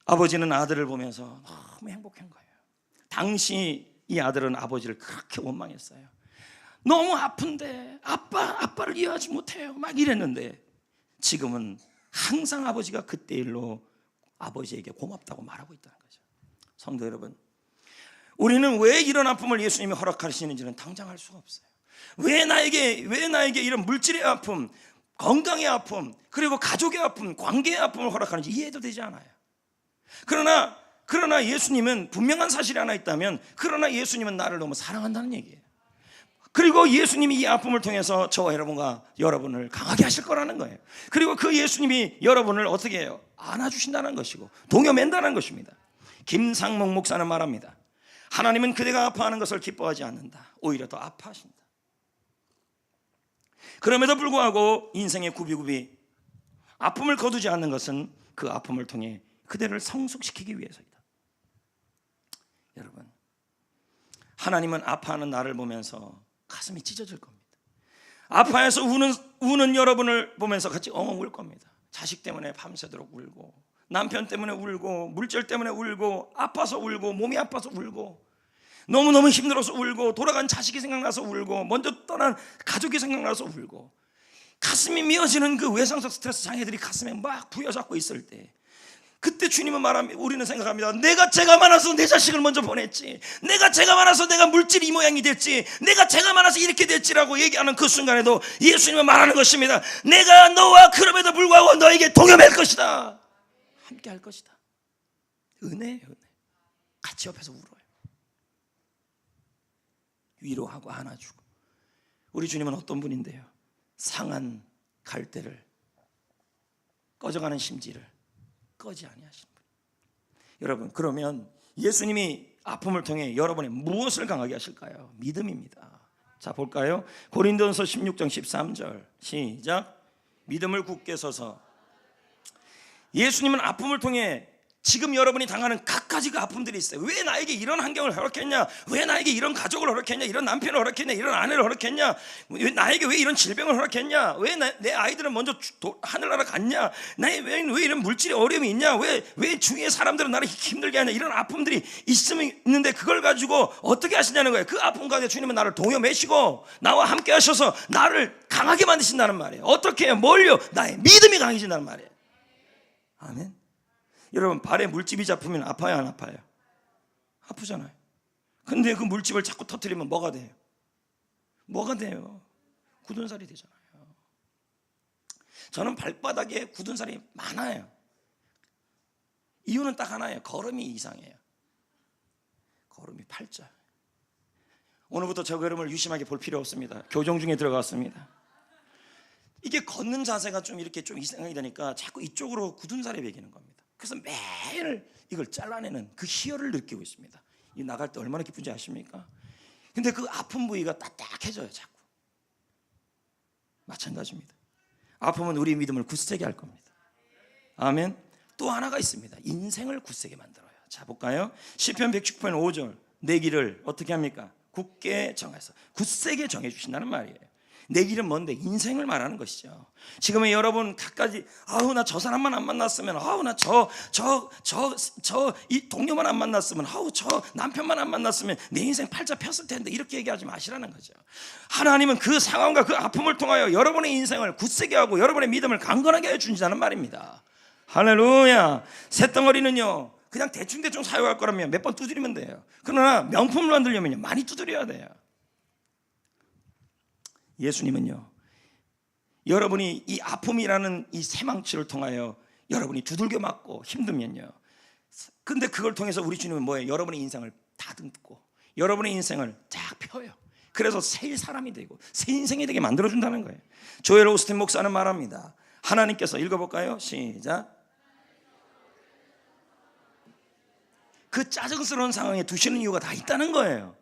아버지는 아들을 보면서 너무 행복한 거예요. 당시 이 아들은 아버지를 그렇게 원망했어요. 너무 아픈데 아빠를 이해하지 못해요, 막 이랬는데 지금은 항상 아버지가 그때 일로 아버지에게 고맙다고 말하고 있다는 거죠. 성도 여러분, 우리는 왜 이런 아픔을 예수님이 허락하시는지는 당장 알 수가 없어요. 왜 나에게 이런 물질의 아픔, 건강의 아픔, 그리고 가족의 아픔, 관계의 아픔을 허락하는지 이해도 되지 않아요. 그러나 예수님은 분명한 사실이 하나 있다면, 그러나 예수님은 나를 너무 사랑한다는 얘기예요. 그리고 예수님이 이 아픔을 통해서 저와 여러분을 강하게 하실 거라는 거예요. 그리고 그 예수님이 여러분을 어떻게 해요? 안아주신다는 것이고 동여맨다는 것입니다. 김상목 목사는 말합니다. 하나님은 그대가 아파하는 것을 기뻐하지 않는다. 오히려 더 아파하신다. 그럼에도 불구하고 인생의 굽이굽이 아픔을 거두지 않는 것은 그 아픔을 통해 그대를 성숙시키기 위해서이다. 여러분, 하나님은 아파하는 나를 보면서 가슴이 찢어질 겁니다. 아파해서 우는 여러분을 보면서 같이 엉엉 울 겁니다. 자식 때문에 밤새도록 울고, 남편 때문에 울고, 물질 때문에 울고, 아파서 울고, 몸이 아파서 울고, 너무너무 힘들어서 울고, 돌아간 자식이 생각나서 울고, 먼저 떠난 가족이 생각나서 울고, 가슴이 미어지는 그 외상적 스트레스 장애들이 가슴에 막 부여잡고 있을 때, 그때 주님은 말합니다. 우리는 생각합니다. 내가 죄가 많아서 내 자식을 먼저 보냈지, 내가 죄가 많아서 내가 물질 이 모양이 됐지, 내가 죄가 많아서 이렇게 됐지라고 얘기하는 그 순간에도 예수님은 말하는 것입니다. 내가 너와 그럼에도 불구하고 너에게 동여맬 것이다. 함께 할 것이다. 은혜예요, 은혜. 같이 옆에서 울어요. 위로하고 안아주고. 우리 주님은 어떤 분인데요? 상한 갈대를, 꺼져가는 심지를 꺼지 아니하신 분. 여러분, 그러면 예수님이 아픔을 통해 여러분의 무엇을 강하게 하실까요? 믿음입니다. 자, 볼까요? 고린도전서 16장 13절 시작. 믿음을 굳게 서서. 예수님은 아픔을 통해 지금 여러분이 당하는 갖가지 그 아픔들이 있어요. 왜 나에게 이런 환경을 허락했냐? 왜 나에게 이런 가족을 허락했냐? 이런 남편을 허락했냐? 이런 아내를 허락했냐? 나에게 왜 이런 질병을 허락했냐? 왜 내 아이들은 먼저 하늘나라 갔냐? 왜 이런 물질의 어려움이 있냐? 왜 주위의 사람들은 나를 힘들게 하냐? 이런 아픔들이 있는데 그걸 가지고 어떻게 하시냐는 거예요. 그 아픔 가운데 주님은 나를 동요매시고 나와 함께 하셔서 나를 강하게 만드신다는 말이에요. 어떻게 해요? 뭘요? 나의 믿음이 강해진다는 말이에요. 아멘. 여러분, 발에 물집이 잡히면 아파요, 안 아파요? 아프잖아요. 근데 그 물집을 자꾸 터뜨리면 뭐가 돼요? 뭐가 돼요? 굳은 살이 되잖아요. 저는 발바닥에 굳은 살이 많아요. 이유는 딱 하나예요. 걸음이 이상해요. 걸음이 팔자. 오늘부터 저 걸음을 유심하게 볼 필요 없습니다. 교정 중에 들어갔습니다. 이게 걷는 자세가 좀 이렇게 좀 이상하게 되니까 자꾸 이쪽으로 굳은 살이 배기는 겁니다. 그래서 매일 이걸 잘라내는 그 희열을 느끼고 있습니다. 이 나갈 때 얼마나 기쁜지 아십니까? 근데 그 아픈 부위가 딱딱해져요, 자꾸. 마찬가지입니다. 아픔은 우리 믿음을 굳세게 할 겁니다. 아멘. 또 하나가 있습니다. 인생을 굳세게 만들어요. 자, 볼까요? 시편 119편 5절. 내 길을 어떻게 합니까? 굳게 정해서 굳세게 정해주신다는 말이에요. 내 길은 뭔데? 인생을 말하는 것이죠. 지금은 여러분 갖가지, 아우 나 저 사람만 안 만났으면, 아우 나 이 동료만 안 만났으면, 아우 저 남편만 안 만났으면 내 인생 팔자 폈을 텐데, 이렇게 얘기하지 마시라는 거죠. 하나님은 그 상황과 그 아픔을 통하여 여러분의 인생을 굳세게 하고 여러분의 믿음을 강건하게 해주신다는 말입니다. 할렐루야. 쇳덩어리는요 그냥 대충 사용할 거라면 몇 번 두드리면 돼요. 그러나 명품을 만들려면요 많이 두드려야 돼요. 예수님은요, 여러분이 이 아픔이라는 이 새망치를 통하여 여러분이 두들겨 맞고 힘들면요, 근데 그걸 통해서 우리 주님은 뭐예요? 여러분의 인생을 다듬고 여러분의 인생을 쫙 펴요. 그래서 새 사람이 되고 새 인생이 되게 만들어준다는 거예요. 조엘 오스틴 목사는 말합니다. 하나님께서, 읽어볼까요? 시작. 그 짜증스러운 상황에 두시는 이유가 다 있다는 거예요.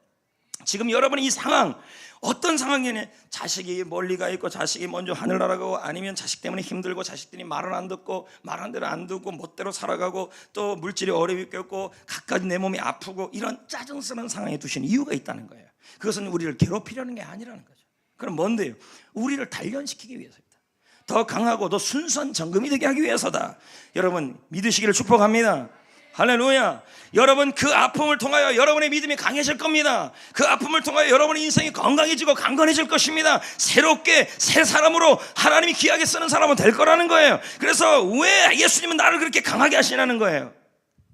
지금 여러분의 이 상황, 어떤 상황이냐? 자식이 멀리 가 있고, 자식이 먼저 하늘나라 가고, 아니면 자식 때문에 힘들고, 자식들이 말을 안 듣고, 말한 대로 안 듣고 멋대로 살아가고, 또 물질이 어려움이 겪고, 갖가지 내 몸이 아프고, 이런 짜증스러운 상황에 두신 이유가 있다는 거예요. 그것은 우리를 괴롭히려는 게 아니라는 거죠. 그럼 뭔데요? 우리를 단련시키기 위해서입니다. 더 강하고 더 순수한 정금이 되게 하기 위해서다. 여러분 믿으시기를 축복합니다. 할렐루야. 여러분 그 아픔을 통하여 여러분의 믿음이 강해질 겁니다. 그 아픔을 통하여 여러분의 인생이 건강해지고 강건해질 것입니다. 새롭게 새 사람으로 하나님이 귀하게 쓰는 사람은 될 거라는 거예요. 그래서 왜 예수님은 나를 그렇게 강하게 하시냐는 거예요.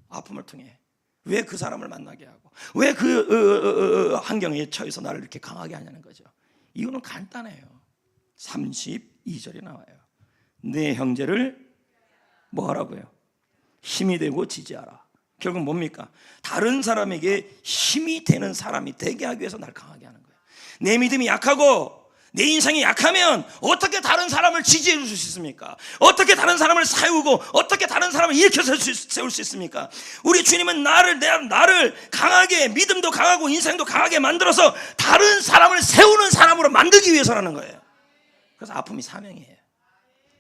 아픔을 통해. 왜 그 사람을 만나게 하고, 왜 그 환경에 처해서 나를 이렇게 강하게 하냐는 거죠. 이유는 간단해요. 32절에 나와요. 내 형제를 뭐 하라고요? 힘이 되고 지지하라. 결국 뭡니까? 다른 사람에게 힘이 되는 사람이 되게 하기 위해서 날 강하게 하는 거예요. 내 믿음이 약하고 내 인생이 약하면 어떻게 다른 사람을 지지해 줄 수 있습니까? 어떻게 다른 사람을 세우고 어떻게 다른 사람을 일으켜 세울 수 있습니까? 우리 주님은 나를 강하게, 믿음도 강하고 인생도 강하게 만들어서 다른 사람을 세우는 사람으로 만들기 위해서라는 거예요. 그래서 아픔이 사명이에요.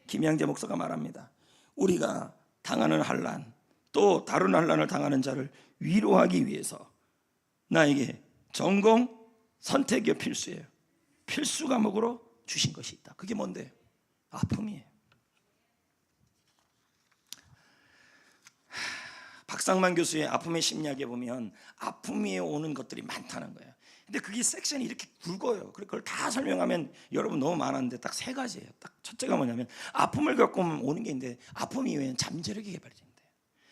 김양재 목사가 말합니다. 우리가 당하는 환난, 또 다른 환난을 당하는 자를 위로하기 위해서 나에게 전공, 선택이 필수예요. 필수 과목으로 주신 것이 있다. 그게 뭔데? 아픔이에요. 박상만 교수의 아픔의 심리학에 보면 아픔이 오는 것들이 많다는 거예요. 근데 그게 섹션이 이렇게 굵어요. 그걸 다 설명하면 여러분 너무 많았는데 딱 세 가지예요. 딱 첫째가 뭐냐면 아픔을 겪고 오는 게 있는데 아픔 이후에는 잠재력이 개발된대요.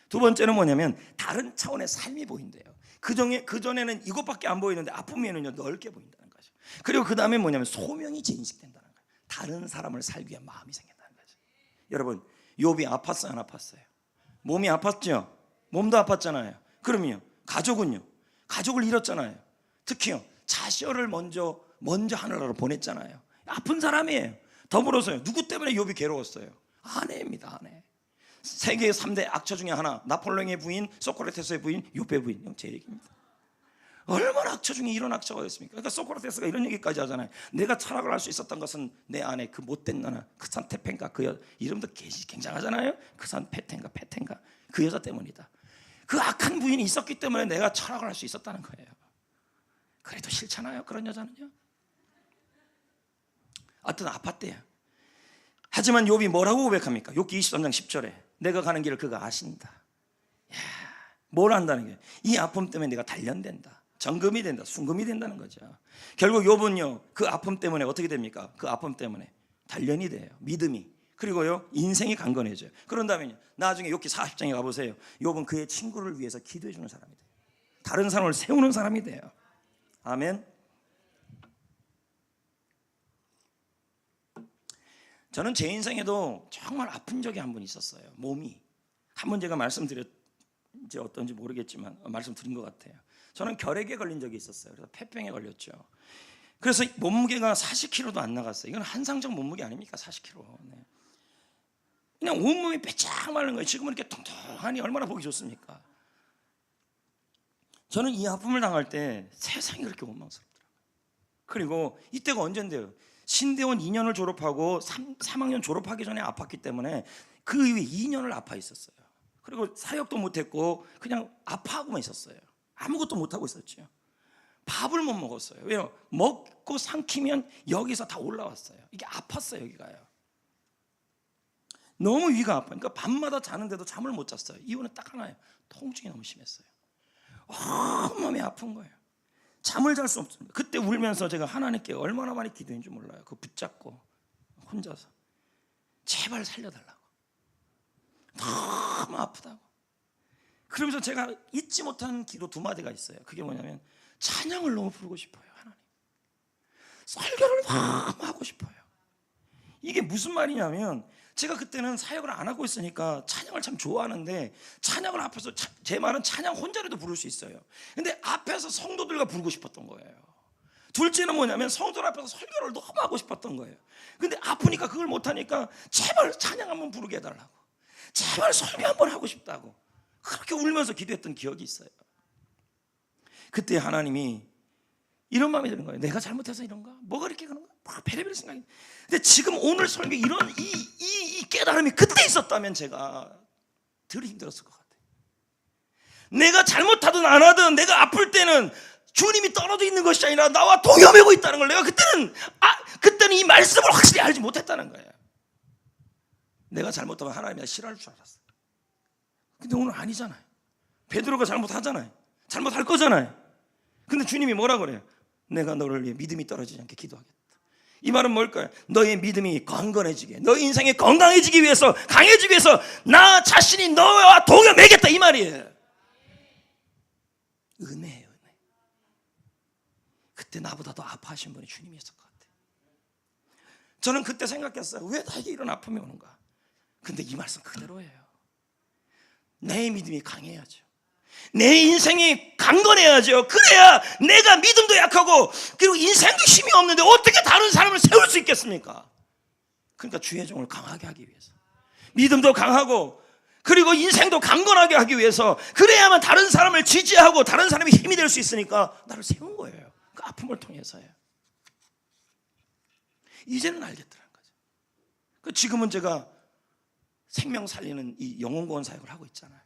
두 번째는 뭐냐면 다른 차원의 삶이 보인대요. 그전에는 이것밖에 안 보이는데 아픔 이후에는 넓게 보인다는 거죠. 그리고 그 다음에 뭐냐면 소명이 재인식된다는 거예요. 다른 사람을 살기 위한 마음이 생긴다는 거죠. 여러분 욥이 아팠어요, 안 아팠어요? 몸이 아팠죠? 몸도 아팠잖아요. 그러면요, 가족은요? 가족을 잃었잖아요. 특히요, 자녀를 먼저 하늘나라로 보냈잖아요. 아픈 사람이에요. 더불어서요, 누구 때문에 욥이 괴로웠어요? 아내입니다, 아내. 세계 3대 악처 중에 하나, 나폴레옹의 부인, 소크라테스의 부인, 욥의 부인. 제 얘기입니다. 얼마나 악처 중에 이런 악처가 있습니까? 그러니까 소크라테스가 이런 얘기까지 하잖아요. 내가 철학을 할 수 있었던 것은 내 아내 그 못된 나나 크산 테펜가, 그 이름도 굉장하잖아요. 크산 페텐가. 그 여자 때문이다. 그 악한 부인이 있었기 때문에 내가 철학을 할 수 있었다는 거예요. 그래도 싫잖아요, 그런 여자는요. 하여튼 아팠대요. 하지만 욥이 뭐라고 고백합니까? 욥기 23장 10절에 내가 가는 길을 그가 아신다. 뭘 안다는 게, 이 아픔 때문에 내가 단련된다, 정금이 된다, 순금이 된다는 거죠. 결국 욥은요, 그 아픔 때문에 어떻게 됩니까? 그 아픔 때문에 단련이 돼요. 믿음이. 그리고요, 인생이 강건해져요. 그런 다음에 나중에 욥기 40장에 가보세요. 욥은 그의 친구를 위해서 기도해 주는 사람이 돼요. 다른 사람을 세우는 사람이 돼요. 아멘. 저는 제 인생에도 정말 아픈 적이 한 번 있었어요. 몸이. 한 번 제가 말씀드렸지 어떤지 모르겠지만 말씀드린 것 같아요. 저는 결핵에 걸린 적이 있었어요. 그래서 폐병에 걸렸죠. 그래서 몸무게가 40kg도 안 나갔어요. 이건 한상적 몸무게 아닙니까? 40kg. 네. 그냥 온몸이 빼짝 마른 거예요. 지금은 이렇게 통통하니 얼마나 보기 좋습니까? 저는 이 아픔을 당할 때 세상이 그렇게 원망스럽더라고요. 그리고 이때가 언젠데요? 신대원 2년을 졸업하고 3학년 졸업하기 전에 아팠기 때문에 그 이후에 2년을 아파 있었어요. 그리고 사역도 못했고 그냥 아파하고만 있었어요. 아무것도 못하고 있었죠. 밥을 못 먹었어요. 왜요? 먹고 삼키면 여기서 다 올라왔어요. 이게 아팠어요. 여기가요. 너무 위가 아파요. 그러니까 밤마다 자는데도 잠을 못 잤어요. 이유는 딱 하나예요. 통증이 너무 심했어요. 온몸이 아픈 거예요. 잠을 잘 수 없습니다. 그때 울면서 제가 하나님께 얼마나 많이 기도했는지 몰라요. 그 붙잡고 혼자서 제발 살려달라고, 너무 아프다고. 그러면서 제가 잊지 못하는 기도 두 마디가 있어요. 그게 뭐냐면 찬양을 너무 부르고 싶어요. 하나님, 설교를 너무 하고 싶어요. 이게 무슨 말이냐면 제가 그때는 사역을 안 하고 있으니까 찬양을 참 좋아하는데, 찬양을 앞에서 제 말은 찬양 혼자라도 부를 수 있어요. 근데 앞에서 성도들과 부르고 싶었던 거예요. 둘째는 뭐냐면 성도들 앞에서 설교를 너무 하고 싶었던 거예요. 근데 아프니까 그걸 못하니까 제발 찬양 한번 부르게 해달라고, 제발 설교 한번 하고 싶다고 그렇게 울면서 기도했던 기억이 있어요. 그때 하나님이 이런 마음이 드는 거예요. 내가 잘못해서 이런가? 뭐가 이렇게 그런가? 막 베레베레 생각이. 근데 지금 오늘 설교 이런 이 깨달음이 그때 있었다면 제가 덜 힘들었을 것 같아요. 내가 잘못하든 안 하든 내가 아플 때는 주님이 떨어져 있는 것이 아니라 나와 동여매고 있다는 걸 내가 그때는 이 말씀을 확실히 알지 못했다는 거예요. 내가 잘못하면 하나님이 싫어할 줄 알았어요. 근데 오늘 아니잖아요. 베드로가 잘못하잖아요. 잘못할 거잖아요. 근데 주님이 뭐라 그래요? 내가 너를 위해 믿음이 떨어지지 않게 기도하겠다. 이 말은 뭘까요? 너의 믿음이 강건해지게, 너의 인생이 건강해지기 위해서, 강해지기 위해서 나 자신이 너와 동여매겠다, 이 말이에요. 은혜예요, 은혜. 그때 나보다 더 아파하신 분이 주님이었을 것 같아요. 저는 그때 생각했어요. 왜 나에게 이런 아픔이 오는가? 근데 이 말씀 그대로예요. 내 믿음이 강해야죠. 내 인생이 강건해야죠. 그래야 내가 믿음도 약하고 그리고 인생도 힘이 없는데 어떻게 다른 사람을 세울 수 있겠습니까? 그러니까 주의 종을 강하게 하기 위해서, 믿음도 강하고 그리고 인생도 강건하게 하기 위해서, 그래야만 다른 사람을 지지하고 다른 사람이 힘이 될 수 있으니까 나를 세운 거예요. 그 아픔을 통해서요. 이제는 알겠더라는 거죠. 지금은 제가 생명 살리는 이 영혼구원 사역을 하고 있잖아요.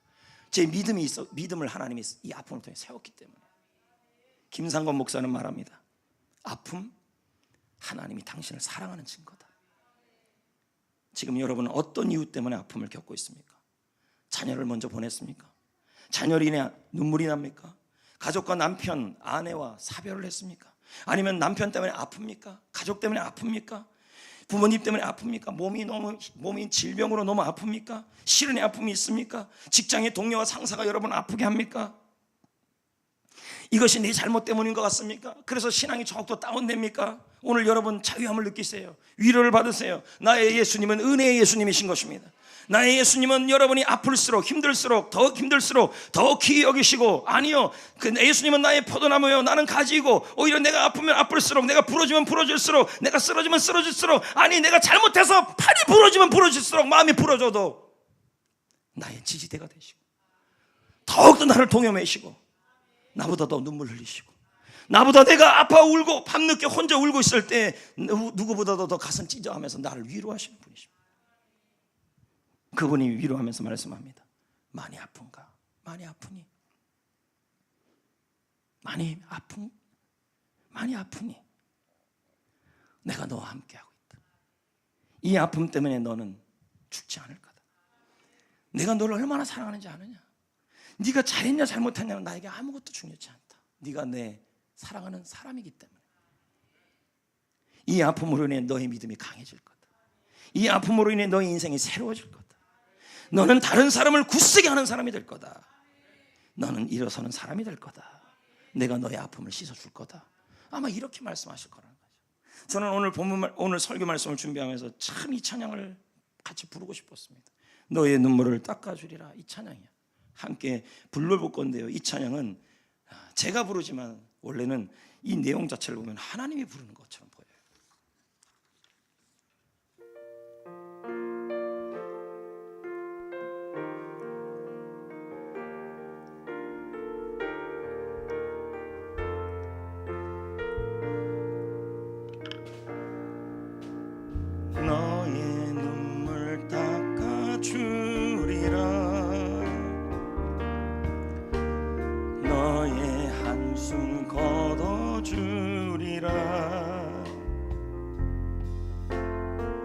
제 믿음이 있어, 믿음을 하나님이 이 아픔을 통해 세웠기 때문에. 김상건 목사는 말합니다. 아픔, 하나님이 당신을 사랑하는 증거다. 지금 여러분은 어떤 이유 때문에 아픔을 겪고 있습니까? 자녀를 먼저 보냈습니까? 자녀로 인해 눈물이 납니까? 가족과 남편, 아내와 사별을 했습니까? 아니면 남편 때문에 아픕니까? 가족 때문에 아픕니까? 부모님 때문에 아픕니까? 몸이 질병으로 너무 아픕니까? 실은의 아픔이 있습니까? 직장의 동료와 상사가 여러분 아프게 합니까? 이것이 내 잘못 때문인 것 같습니까? 그래서 신앙이 더욱더 다운됩니까? 오늘 여러분 자유함을 느끼세요. 위로를 받으세요. 나의 예수님은 은혜의 예수님이신 것입니다. 나의 예수님은 여러분이 아플수록 힘들수록 더 귀히 여기시고, 아니요, 그 예수님은 나의 포도나무요 나는 가지이고, 오히려 내가 아프면 아플수록, 내가 부러지면 부러질수록, 내가 쓰러지면 쓰러질수록, 아니 내가 잘못해서 팔이 부러지면 부러질수록, 마음이 부러져도 나의 지지대가 되시고 더욱더 나를 동여매시고 나보다 더 눈물 흘리시고, 나보다 내가 아파 울고 밤늦게 혼자 울고 있을 때 누구보다도 더 가슴 찢어하면서 나를 위로하시는 분이십니다. 그분이 위로하면서 말씀합니다. 많이 아픈가? 많이 아프니? 많이 아프니? 내가 너와 함께하고 있다. 이 아픔 때문에 너는 죽지 않을 거다. 내가 너를 얼마나 사랑하는지 아느냐? 네가 잘했냐 잘못했냐는 나에게 아무것도 중요치 않다. 네가 내 사랑하는 사람이기 때문에. 이 아픔으로 인해 너의 믿음이 강해질 거다. 이 아픔으로 인해 너의 인생이 새로워질 거다. 너는 다른 사람을 굳세게 하는 사람이 될 거다. 너는 일어서는 사람이 될 거다. 내가 너의 아픔을 씻어줄 거다. 아마 이렇게 말씀하실 거라는 거죠. 저는 오늘 설교 말씀을 준비하면서 참 이 찬양을 같이 부르고 싶었습니다. 너의 눈물을 닦아주리라. 이 찬양이야. 함께 불러볼 건데요. 이 찬양은 제가 부르지만 원래는 이 내용 자체를 보면 하나님이 부르는 것처럼 보여요. 너의 눈물 닦아주리라. 너의 한숨 걷어주리라.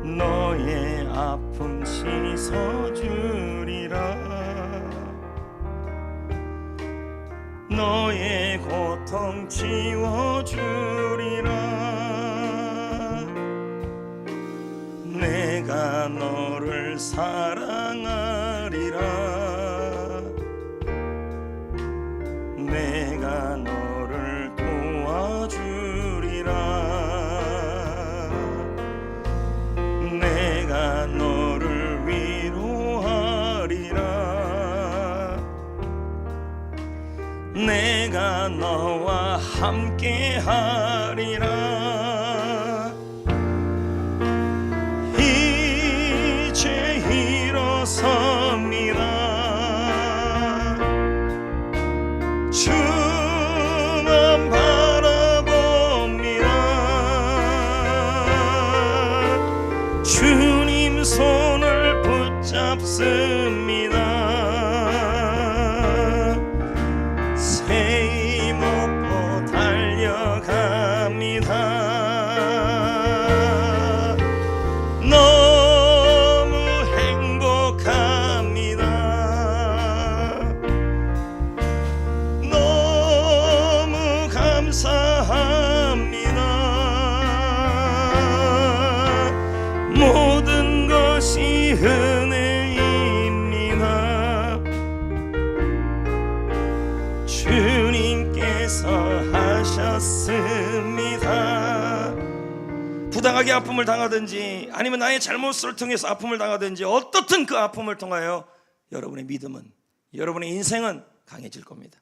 너의 아픔 씻어주리라. 너의 고통 지워주리라. 내가 너를 사랑하리라. 내가 너를 도와주리라. 내가 너를 위로하리라. 내가 너와 함께하리라. 섭니다. 주만 바라봅니다. 주님 손을 붙잡습니다. 새 힘 얻고 달려갑니다. 모든 것이 은혜입니다. 주님께서 하셨습니다. 부당하게 아픔을 당하든지 아니면 나의 잘못을 통해서 아픔을 당하든지 어떻든 그 아픔을 통하여 여러분의 믿음은, 여러분의 인생은 강해질 겁니다.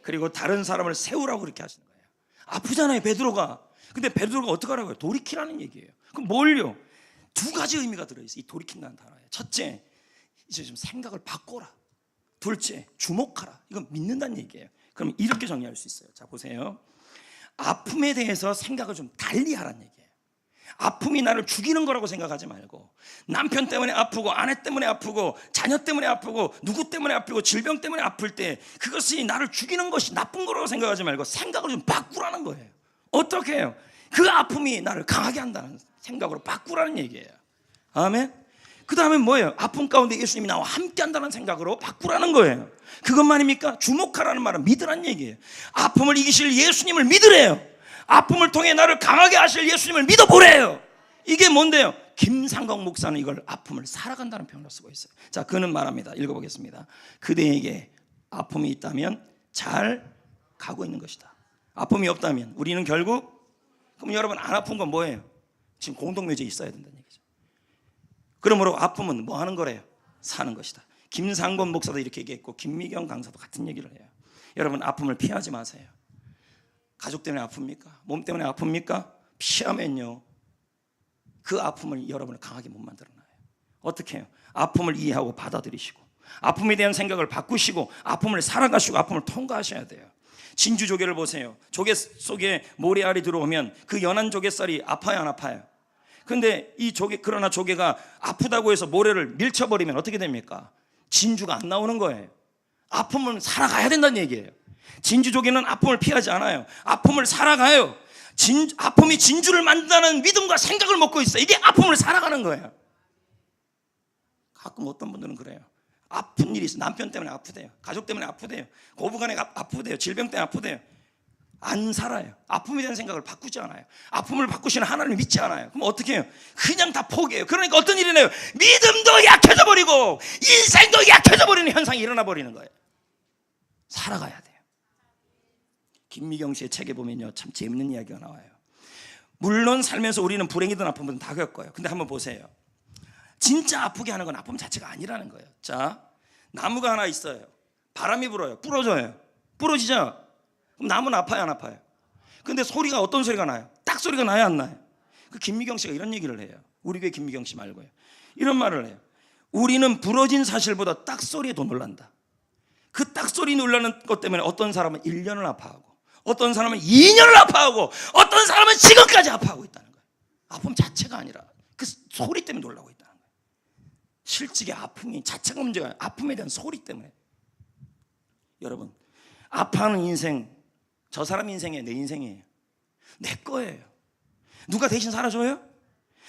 그리고 다른 사람을 세우라고 그렇게 하시는 거예요. 아프잖아요, 베드로가. 근데 베드로가 어떻게 하라고요? 돌이키라는 얘기예요. 그럼 뭘요? 두 가지 의미가 들어있어요. 이 돌이킨다는 단어에. 첫째, 이제 좀 생각을 바꿔라. 둘째, 주목하라. 이건 믿는다는 얘기예요. 그럼 이렇게 정리할 수 있어요. 자, 보세요. 아픔에 대해서 생각을 좀 달리 하라는 얘기예요. 아픔이 나를 죽이는 거라고 생각하지 말고, 남편 때문에 아프고 아내 때문에 아프고 자녀 때문에 아프고 누구 때문에 아프고 질병 때문에 아플 때 그것이 나를 죽이는 것이 나쁜 거라고 생각하지 말고 생각을 좀 바꾸라는 거예요. 어떻게 해요? 그 아픔이 나를 강하게 한다는 생각으로 바꾸라는 얘기예요. 아멘. 그 다음에 뭐예요? 아픔 가운데 예수님이 나와 함께 한다는 생각으로 바꾸라는 거예요. 그것만입니까? 주목하라는 말은 믿으라는 얘기예요. 아픔을 이기실 예수님을 믿으래요. 아픔을 통해 나를 강하게 하실 예수님을 믿어보래요. 이게 뭔데요? 김상광 목사는 이걸 아픔을 살아간다는 표현을 쓰고 있어요. 자, 그는 말합니다. 읽어보겠습니다. 그대에게 아픔이 있다면 잘 가고 있는 것이다. 아픔이 없다면 우리는 결국, 그럼 여러분 안 아픈 건 뭐예요? 지금 공동묘지에 있어야 된다는 얘기죠. 그러므로 아픔은 뭐 하는 거래요? 사는 것이다. 김상권 목사도 이렇게 얘기했고 김미경 강사도 같은 얘기를 해요. 여러분 아픔을 피하지 마세요. 가족 때문에 아픕니까? 몸 때문에 아픕니까? 피하면요 그 아픔을 여러분을 강하게 못 만들어놔요. 어떻게 해요? 아픔을 이해하고 받아들이시고 아픔에 대한 생각을 바꾸시고 아픔을 살아가시고 아픔을 통과하셔야 돼요. 진주 조개를 보세요. 조개 속에 모래알이 들어오면 그 연한 조개살이 아파요, 안 아파요? 근데 이 조개, 그러나 조개가 아프다고 해서 모래를 밀쳐버리면 어떻게 됩니까? 진주가 안 나오는 거예요. 아픔은 살아가야 된다는 얘기예요. 진주조개는 아픔을 피하지 않아요. 아픔을 살아가요. 아픔이 진주를 만든다는 믿음과 생각을 먹고 있어요. 이게 아픔을 살아가는 거예요. 가끔 어떤 분들은 그래요. 아픈 일이 있어. 남편 때문에 아프대요. 가족 때문에 아프대요. 고부간에 아프대요. 질병 때문에 아프대요. 안 살아요. 아픔에 대한 생각을 바꾸지 않아요. 아픔을 바꾸시는 하나님을 믿지 않아요. 그럼 어떻게 해요? 그냥 다 포기해요. 그러니까 어떤 일이 나요? 믿음도 약해져 버리고 인생도 약해져 버리는 현상이 일어나 버리는 거예요. 살아가야 돼요. 김미경 씨의 책에 보면요, 참 재밌는 이야기가 나와요. 물론 살면서 우리는 불행이든 아픔이든 다 겪어요. 근데 한번 보세요. 진짜 아프게 하는 건 아픔 자체가 아니라는 거예요. 자, 나무가 하나 있어요. 바람이 불어요. 부러져요. 부러지죠? 그럼 나무는 아파요, 안 아파요? 근데 소리가 어떤 소리가 나요? 딱 소리가 나요, 안 나요? 그 김미경 씨가 이런 얘기를 해요. 우리 교회 김미경 씨 말고요. 이런 말을 해요. 우리는 부러진 사실보다 딱 소리에 더 놀란다. 그 딱 소리 놀라는 것 때문에 어떤 사람은 1년을 아파하고, 어떤 사람은 2년을 아파하고, 어떤 사람은 지금까지 아파하고 있다는 거예요. 아픔 자체가 아니라 그 소리 때문에 놀라고 있다는 거예요. 실직의 아픔이 자체가 문제가 아니라 아픔에 대한 소리 때문에. 여러분, 아파하는 인생, 저 사람 인생이에요, 내 인생이에요? 내 거예요. 누가 대신 살아줘요?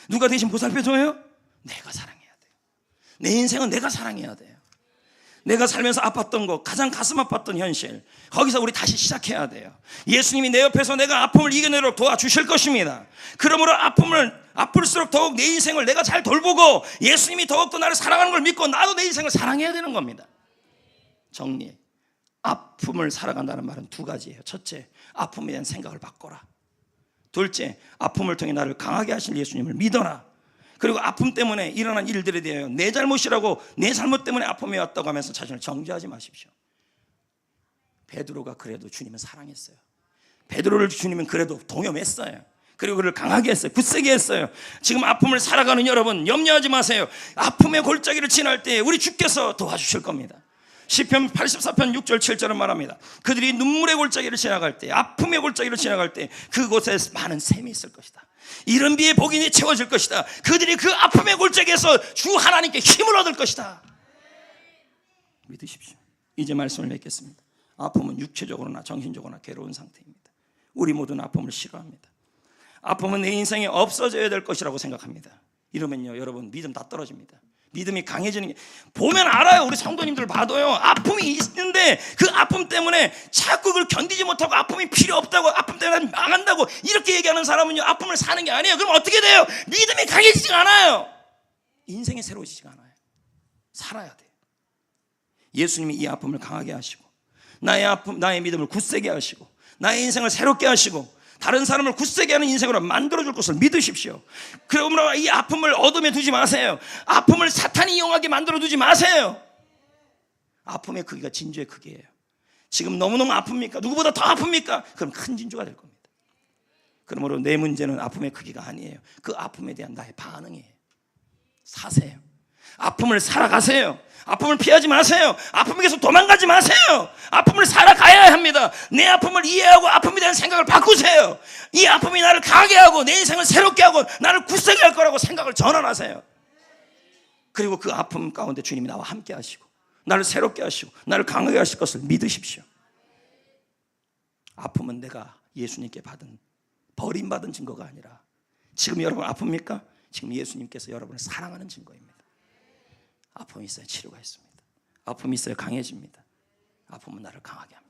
누가 대신 보살펴줘요? 내가 사랑해야 돼요. 내 인생은 내가 사랑해야 돼요. 내가 살면서 아팠던 거, 가장 가슴 아팠던 현실, 거기서 우리 다시 시작해야 돼요. 예수님이 내 옆에서 내가 아픔을 이겨내도록 도와주실 것입니다. 그러므로 아플수록 더욱 내 인생을 내가 잘 돌보고 예수님이 더욱더 나를 사랑하는 걸 믿고 나도 내 인생을 사랑해야 되는 겁니다. 정리해. 아픔을 살아간다는 말은 두 가지예요. 첫째, 아픔에 대한 생각을 바꿔라. 둘째, 아픔을 통해 나를 강하게 하실 예수님을 믿어라. 그리고 아픔 때문에 일어난 일들에 대하여 내 잘못이라고, 내 잘못 때문에 아픔이 왔다고 하면서 자신을 정죄하지 마십시오. 베드로가 그래도 주님은 사랑했어요. 베드로를 주님은 그래도 동염했어요. 그리고 그를 강하게 했어요. 굳세게 했어요. 지금 아픔을 살아가는 여러분, 염려하지 마세요. 아픔의 골짜기를 지날 때 우리 주께서 도와주실 겁니다. 시편 84편 6절 7절은 말합니다. 그들이 눈물의 골짜기를 지나갈 때, 아픔의 골짜기를 지나갈 때 그곳에 많은 샘이 있을 것이다. 이른 비에 복이 채워질 것이다. 그들이 그 아픔의 골짜기에서 주 하나님께 힘을 얻을 것이다. 믿으십시오. 이제 말씀을 맺겠습니다. 아픔은 육체적으로나 정신적으로나 괴로운 상태입니다. 우리 모두는 아픔을 싫어합니다. 아픔은 내 인생에 없어져야 될 것이라고 생각합니다. 이러면요, 여러분, 믿음 다 떨어집니다. 믿음이 강해지는 게, 보면 알아요. 우리 성도님들 봐도요, 아픔이 있는데 그 아픔 때문에 자꾸 그걸 견디지 못하고 아픔이 필요 없다고, 아픔 때문에 망한다고 이렇게 얘기하는 사람은요, 아픔을 사는 게 아니에요. 그럼 어떻게 돼요? 믿음이 강해지지가 않아요. 인생이 새로워지지가 않아요. 살아야 돼요. 예수님이 이 아픔을 강하게 하시고, 나의 아픔, 나의 믿음을 굳세게 하시고, 나의 인생을 새롭게 하시고, 다른 사람을 굳세게 하는 인생으로 만들어줄 것을 믿으십시오. 그러므로 이 아픔을 어둠에 두지 마세요. 아픔을 사탄이 이용하게 만들어두지 마세요. 아픔의 크기가 진주의 크기예요. 지금 너무너무 아픕니까? 누구보다 더 아픕니까? 그럼 큰 진주가 될 겁니다. 그러므로 내 문제는 아픔의 크기가 아니에요. 그 아픔에 대한 나의 반응이에요. 사세요. 아픔을 살아가세요. 아픔을 피하지 마세요. 아픔에서 도망가지 마세요. 아픔을 살아가야 합니다. 내 아픔을 이해하고 아픔에 대한 생각을 바꾸세요. 이 아픔이 나를 강하게 하고 내 인생을 새롭게 하고 나를 굳세게 할 거라고 생각을 전환하세요. 그리고 그 아픔 가운데 주님이 나와 함께 하시고 나를 새롭게 하시고 나를 강하게 하실 것을 믿으십시오. 아픔은 내가 예수님께 받은, 버림받은 증거가 아니라, 지금 여러분 아픕니까? 지금 예수님께서 여러분을 사랑하는 증거입니다. 아픔이 있어야 치료가 있습니다. 아픔이 있어야 강해집니다. 아픔은 나를 강하게 합니다.